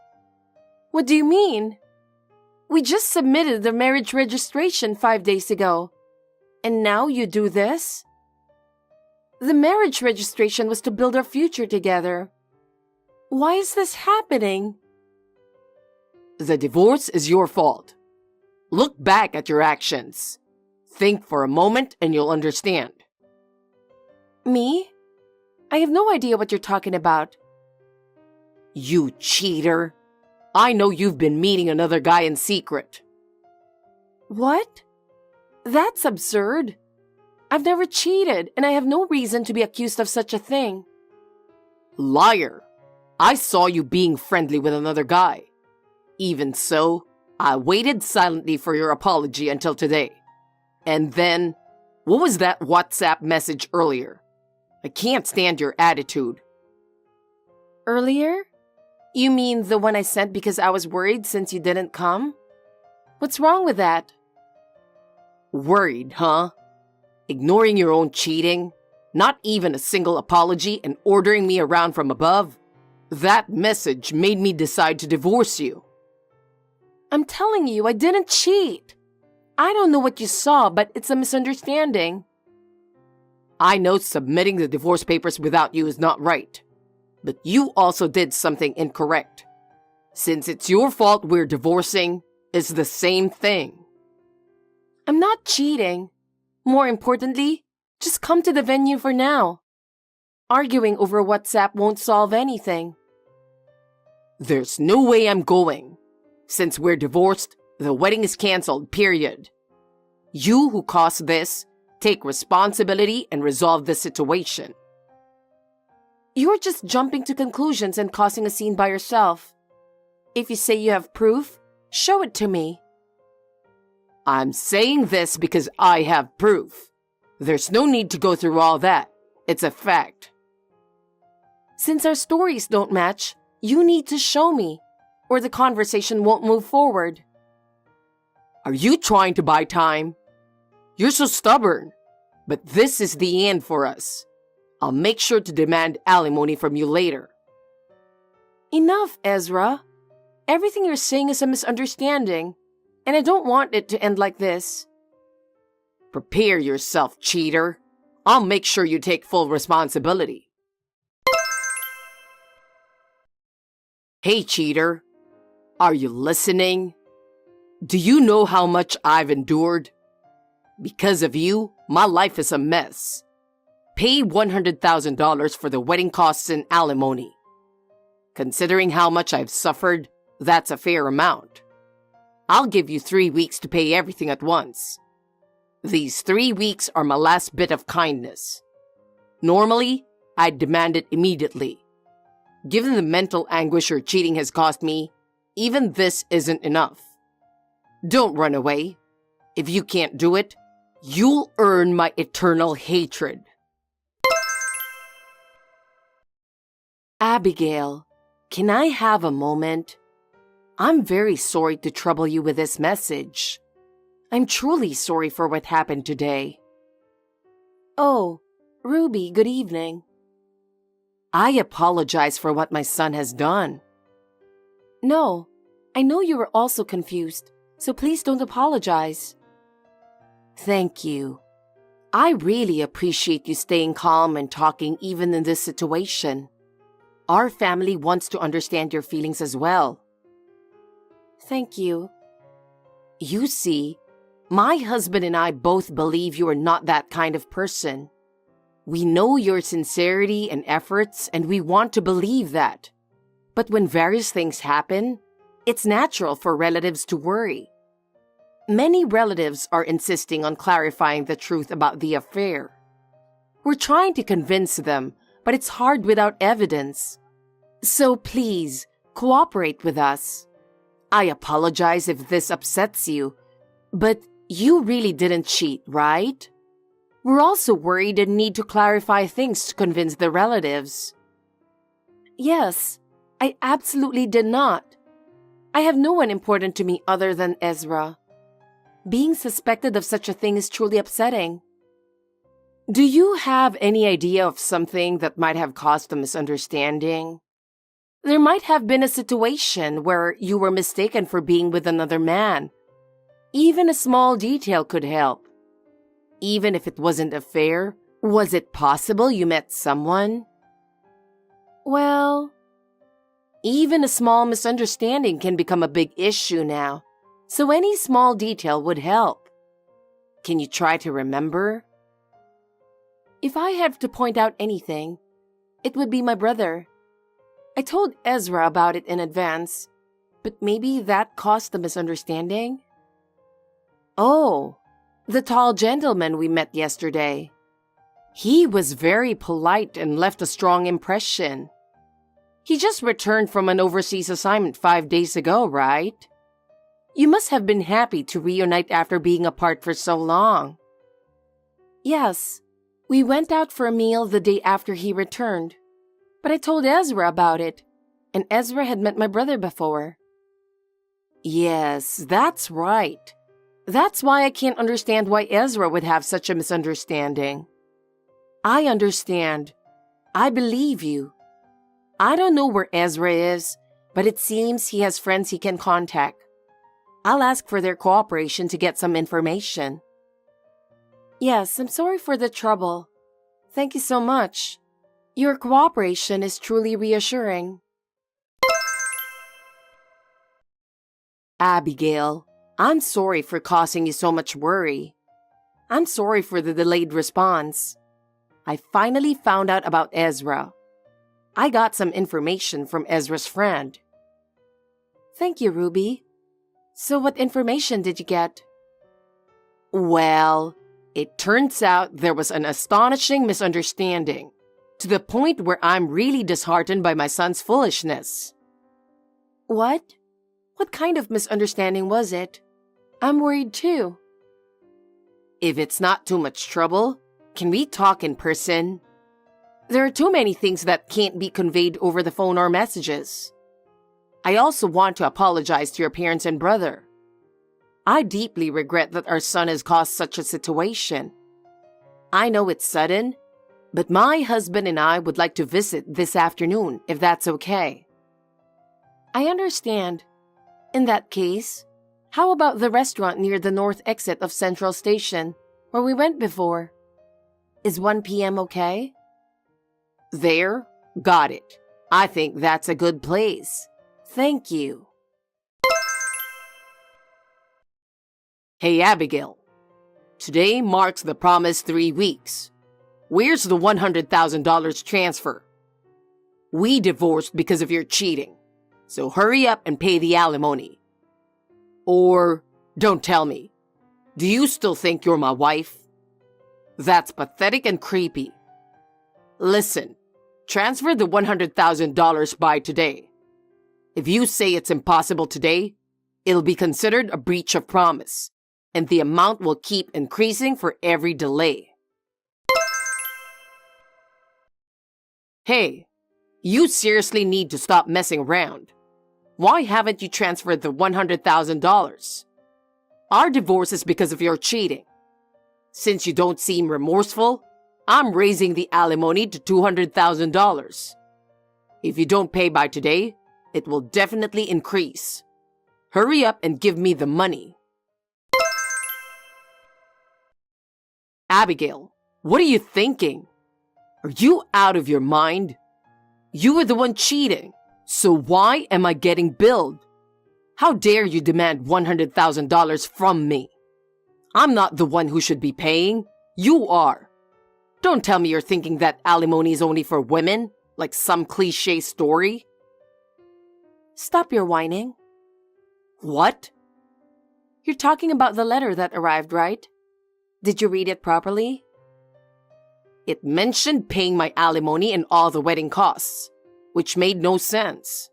What do you mean? We just submitted the marriage registration 5 days ago. And now you do this? The marriage registration was to build our future together. Why is this happening? The divorce is your fault. Look back at your actions. Think for a moment and you'll understand. Me? I have no idea what you're talking about. You cheater. I know you've been meeting another guy in secret. What? That's absurd. I've never cheated, and I have no reason to be accused of such a thing. Liar. I saw you being friendly with another guy. Even so, I waited silently for your apology until today. And then, what was that WhatsApp message earlier? I can't stand your attitude. Earlier? You mean the one I sent because I was worried since you didn't come? What's wrong with that? Worried, huh? Ignoring your own cheating? Not even a single apology and ordering me around from above? That message made me decide to divorce you. I'm telling you, I didn't cheat. I don't know what you saw, but it's a misunderstanding. I know submitting the divorce papers without you is not right. But you also did something incorrect. Since it's your fault we're divorcing, it's the same thing. I'm not cheating. More importantly, just come to the venue for now. Arguing over WhatsApp won't solve anything. There's no way I'm going. Since we're divorced, the wedding is canceled, period. You who caused this, take responsibility and resolve the situation. You're just jumping to conclusions and causing a scene by yourself. If you say you have proof, show it to me. I'm saying this because I have proof. There's no need to go through all that. It's a fact. Since our stories don't match, you need to show me, or the conversation won't move forward. Are you trying to buy time? You're so stubborn. But this is the end for us. I'll make sure to demand alimony from you later. Enough, Ezra. Everything you're saying is a misunderstanding, and I don't want it to end like this. Prepare yourself, cheater. I'll make sure you take full responsibility. Hey, cheater. Are you listening? Do you know how much I've endured? Because of you, my life is a mess. Pay $100,000 for the wedding costs and alimony. Considering how much I've suffered, that's a fair amount. I'll give you 3 weeks to pay everything at once. These 3 weeks are my last bit of kindness. Normally, I'd demand it immediately. Given the mental anguish your cheating has caused me, even this isn't enough. Don't run away. If you can't do it, you'll earn my eternal hatred. Abigail, can I have a moment? I'm very sorry to trouble you with this message. I'm truly sorry for what happened today. Oh, Ruby, good evening. I apologize for what my son has done. No, I know you were also confused, so please don't apologize. Thank you. I really appreciate you staying calm and talking even in this situation. Our family wants to understand your feelings as well. Thank you. You see, my husband and I both believe you are not that kind of person. We know your sincerity and efforts, and we want to believe that. But when various things happen, it's natural for relatives to worry. Many relatives are insisting on clarifying the truth about the affair. We're trying to convince them, but it's hard without evidence. So please, cooperate with us. I apologize if this upsets you, but you really didn't cheat, right? We're also worried and need to clarify things to convince the relatives. Yes, I absolutely did not. I have no one important to me other than Ezra. Being suspected of such a thing is truly upsetting. Do you have any idea of something that might have caused a misunderstanding? There might have been a situation where you were mistaken for being with another man. Even a small detail could help. Even if it wasn't a affair, was it possible you met someone? Well, even a small misunderstanding can become a big issue now, so any small detail would help. Can you try to remember? If I have to point out anything, it would be my brother. I told Ezra about it in advance, but maybe that caused the misunderstanding? Oh, the tall gentleman we met yesterday. He was very polite and left a strong impression. He just returned from an overseas assignment 5 days ago, right? You must have been happy to reunite after being apart for so long. Yes, we went out for a meal the day after he returned. But I told Ezra about it, and Ezra had met my brother before. Yes, that's right. That's why I can't understand why Ezra would have such a misunderstanding. I understand. I believe you. I don't know where Ezra is, but it seems he has friends he can contact. I'll ask for their cooperation to get some information. Yes, I'm sorry for the trouble. Thank you so much. Your cooperation is truly reassuring. Abigail, I'm sorry for causing you so much worry. I'm sorry for the delayed response. I finally found out about Ezra. I got some information from Ezra's friend. Thank you, Ruby. So what information did you get? Well, it turns out there was an astonishing misunderstanding, to the point where I'm really disheartened by my son's foolishness. What? What kind of misunderstanding was it? I'm worried too. If it's not too much trouble, can we talk in person? There are too many things that can't be conveyed over the phone or messages. I also want to apologize to your parents and brother. I deeply regret that our son has caused such a situation. I know it's sudden, but my husband and I would like to visit this afternoon, if that's okay. I understand. In that case, how about the restaurant near the north exit of Central Station, where we went before? Is 1 p.m. okay? There? Got it. I think that's a good place. Thank you. Hey, Abigail. Today marks the promised 3 weeks. Where's the $100,000 transfer? We divorced because of your cheating, so hurry up and pay the alimony. Or, don't tell me, do you still think you're my wife? That's pathetic and creepy. Listen, transfer the $100,000 by today. If you say it's impossible today, it'll be considered a breach of promise, and the amount will keep increasing for every delay. Hey, you seriously need to stop messing around. Why haven't you transferred the $100,000? Our divorce is because of your cheating. Since you don't seem remorseful, I'm raising the alimony to $200,000. If you don't pay by today, it will definitely increase. Hurry up and give me the money. Abigail, what are you thinking? Are you out of your mind? You were the one cheating, so why am I getting billed? How dare you demand $100,000 from me? I'm not the one who should be paying. You are. Don't tell me you're thinking that alimony is only for women, like some cliche story. Stop your whining. What? You're talking about the letter that arrived, right? Did you read it properly? It mentioned paying my alimony and all the wedding costs, which made no sense.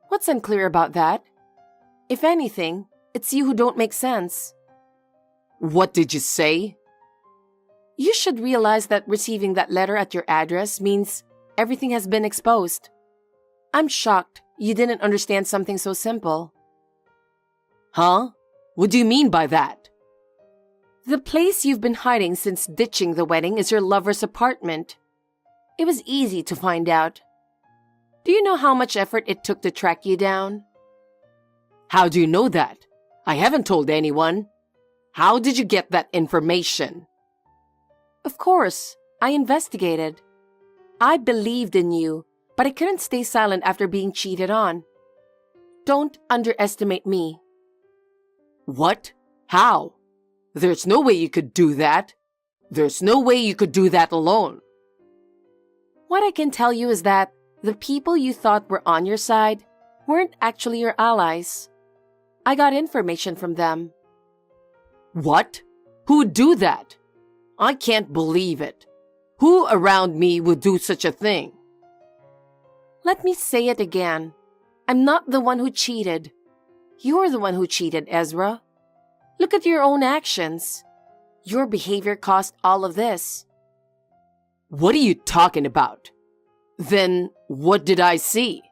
What's unclear about that? If anything, it's you who don't make sense. What did you say? You should realize that receiving that letter at your address means everything has been exposed. I'm shocked you didn't understand something so simple. Huh? What do you mean by that? The place you've been hiding since ditching the wedding is your lover's apartment. It was easy to find out. Do you know how much effort it took to track you down? How do you know that? I haven't told anyone. How did you get that information? Of course, I investigated. I believed in you, but I couldn't stay silent after being cheated on. Don't underestimate me. What? How? There's no way you could do that. There's no way you could do that alone. What I can tell you is that the people you thought were on your side weren't actually your allies. I got information from them. What? Who would do that? I can't believe it. Who around me would do such a thing? Let me say it again. I'm not the one who cheated. You're the one who cheated, Ezra. Look at your own actions. Your behavior caused all of this. What are you talking about? Then what did I see?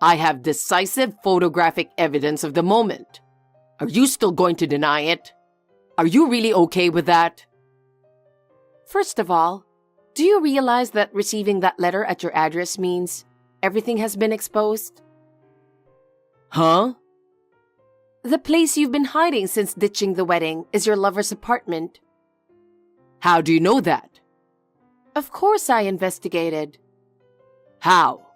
I have decisive photographic evidence of the moment. Are you still going to deny it? Are you really okay with that? First of all, do you realize that receiving that letter at your address means everything has been exposed? Huh? The place you've been hiding since ditching the wedding is your lover's apartment. How do you know that? Of course I investigated. How?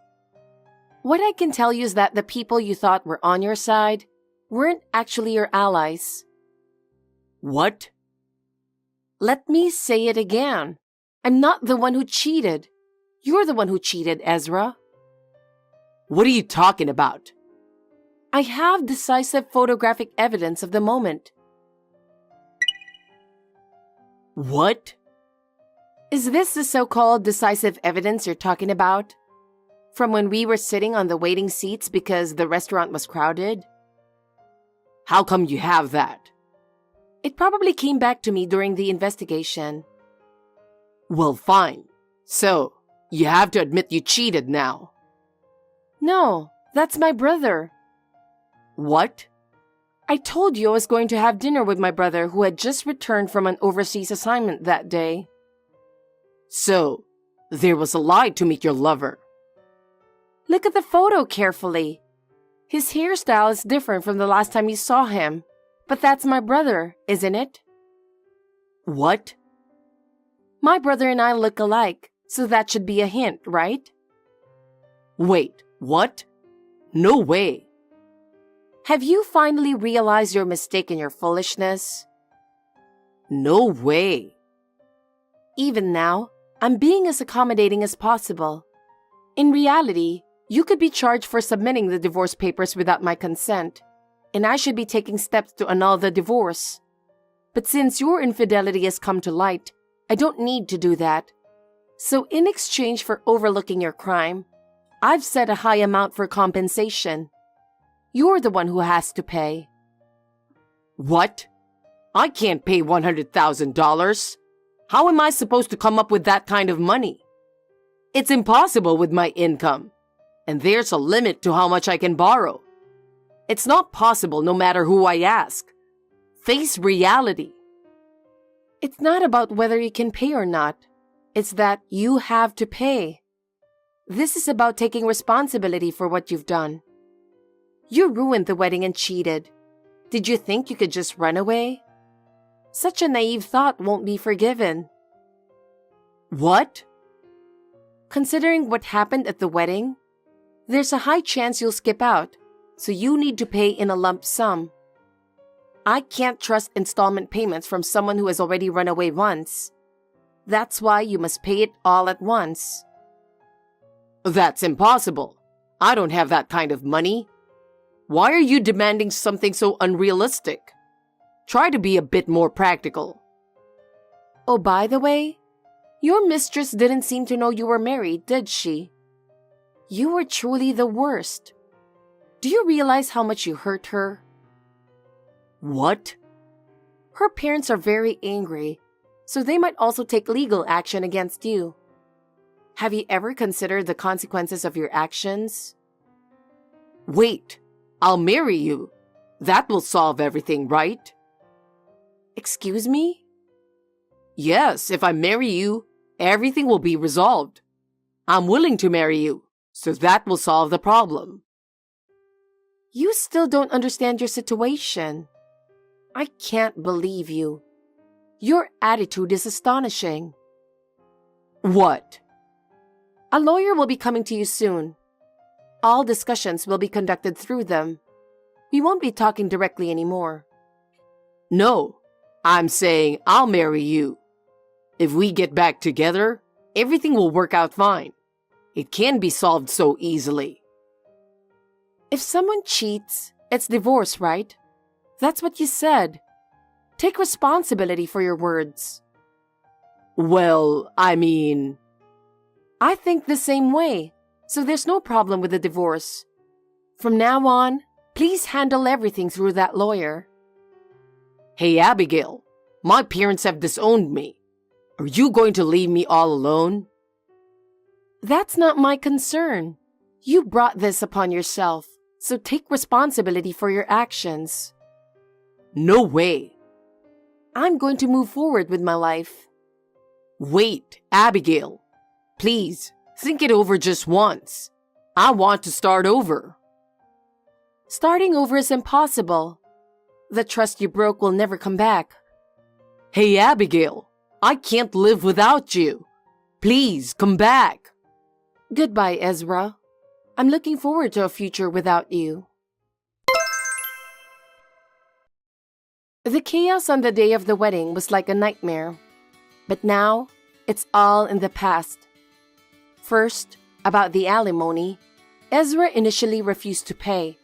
What I can tell you is that the people you thought were on your side weren't actually your allies. What? Let me say it again. I'm not the one who cheated. You're the one who cheated, Ezra. What are you talking about? I have decisive photographic evidence of the moment. What? Is this the so-called decisive evidence you're talking about? From when we were sitting on the waiting seats because the restaurant was crowded? How come you have that? It probably came back to me during the investigation. Well, fine. So, you have to admit you cheated now. No, that's my brother. What? I told you I was going to have dinner with my brother who had just returned from an overseas assignment that day. So, there was a lie to meet your lover. Look at the photo carefully. His hairstyle is different from the last time you saw him. But that's my brother, isn't it? What? My brother and I look alike, so that should be a hint, right? Wait, what? No way. Have you finally realized your mistake and your foolishness? No way. Even now, I'm being as accommodating as possible. In reality, you could be charged for submitting the divorce papers without my consent, and I should be taking steps to annul the divorce. But since your infidelity has come to light, I don't need to do that. So in exchange for overlooking your crime, I've set a high amount for compensation. You're the one who has to pay. What? I can't pay $100,000. How am I supposed to come up with that kind of money? It's impossible with my income, and there's a limit to how much I can borrow. It's not possible no matter who I ask. Face reality. It's not about whether you can pay or not. It's that you have to pay. This is about taking responsibility for what you've done. You ruined the wedding and cheated. Did you think you could just run away? Such a naive thought won't be forgiven. What? Considering what happened at the wedding, there's a high chance you'll skip out, so you need to pay in a lump sum. I can't trust installment payments from someone who has already run away once. That's why you must pay it all at once. That's impossible. I don't have that kind of money. Why are you demanding something so unrealistic? Try to be a bit more practical. Oh, by the way, your mistress didn't seem to know you were married, did she? You were truly the worst. Do you realize how much you hurt her? What? Her parents are very angry, so they might also take legal action against you. Have you ever considered the consequences of your actions? Wait, I'll marry you. That will solve everything, right? Excuse me? Yes, if I marry you, everything will be resolved. I'm willing to marry you, so that will solve the problem. You still don't understand your situation. I can't believe you. Your attitude is astonishing. What? A lawyer will be coming to you soon. All discussions will be conducted through them. We won't be talking directly anymore. No, I'm saying I'll marry you. If we get back together, everything will work out fine. It can be solved so easily. If someone cheats, it's divorce, right? That's what you said. Take responsibility for your words. Well, I mean... I think the same way, so there's no problem with the divorce. From now on, please handle everything through that lawyer. Hey, Abigail, my parents have disowned me. Are you going to leave me all alone? That's not my concern. You brought this upon yourself, so take responsibility for your actions. No way. I'm going to move forward with my life. Wait, Abigail. Please, think it over just once. I want to start over. Starting over is impossible. The trust you broke will never come back. Hey, Abigail, I can't live without you. Please, come back. Goodbye, Ezra. I'm looking forward to a future without you. The chaos on the day of the wedding was like a nightmare. But now, it's all in the past. First, about the alimony, Ezra initially refused to pay.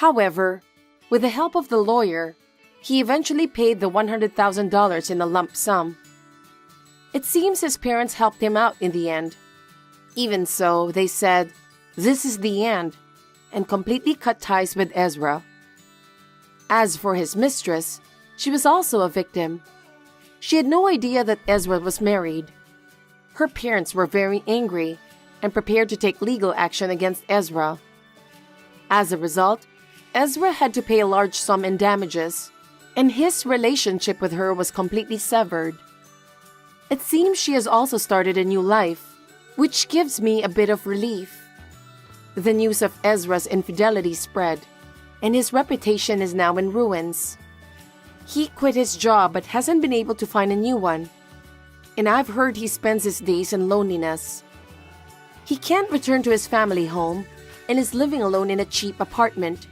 However, with the help of the lawyer, he eventually paid the $100,000 in a lump sum. It seems his parents helped him out in the end. Even so, they said, "This is the end," and completely cut ties with Ezra. As for his mistress, she was also a victim. She had no idea that Ezra was married. Her parents were very angry and prepared to take legal action against Ezra. As a result, Ezra had to pay a large sum in damages, and his relationship with her was completely severed. It seems she has also started a new life, which gives me a bit of relief. The news of Ezra's infidelity spread, and his reputation is now in ruins. He quit his job but hasn't been able to find a new one, and I've heard he spends his days in loneliness. He can't return to his family home and is living alone in a cheap apartment.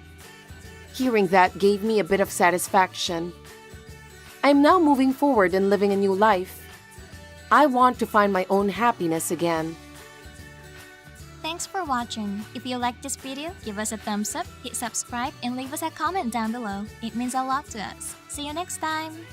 Hearing that gave me a bit of satisfaction. I'm now moving forward and living a new life. I want to find my own happiness again. Thanks for watching. If you liked this video, give us a thumbs up, hit subscribe, and leave us a comment down below. It means a lot to us. See you next time!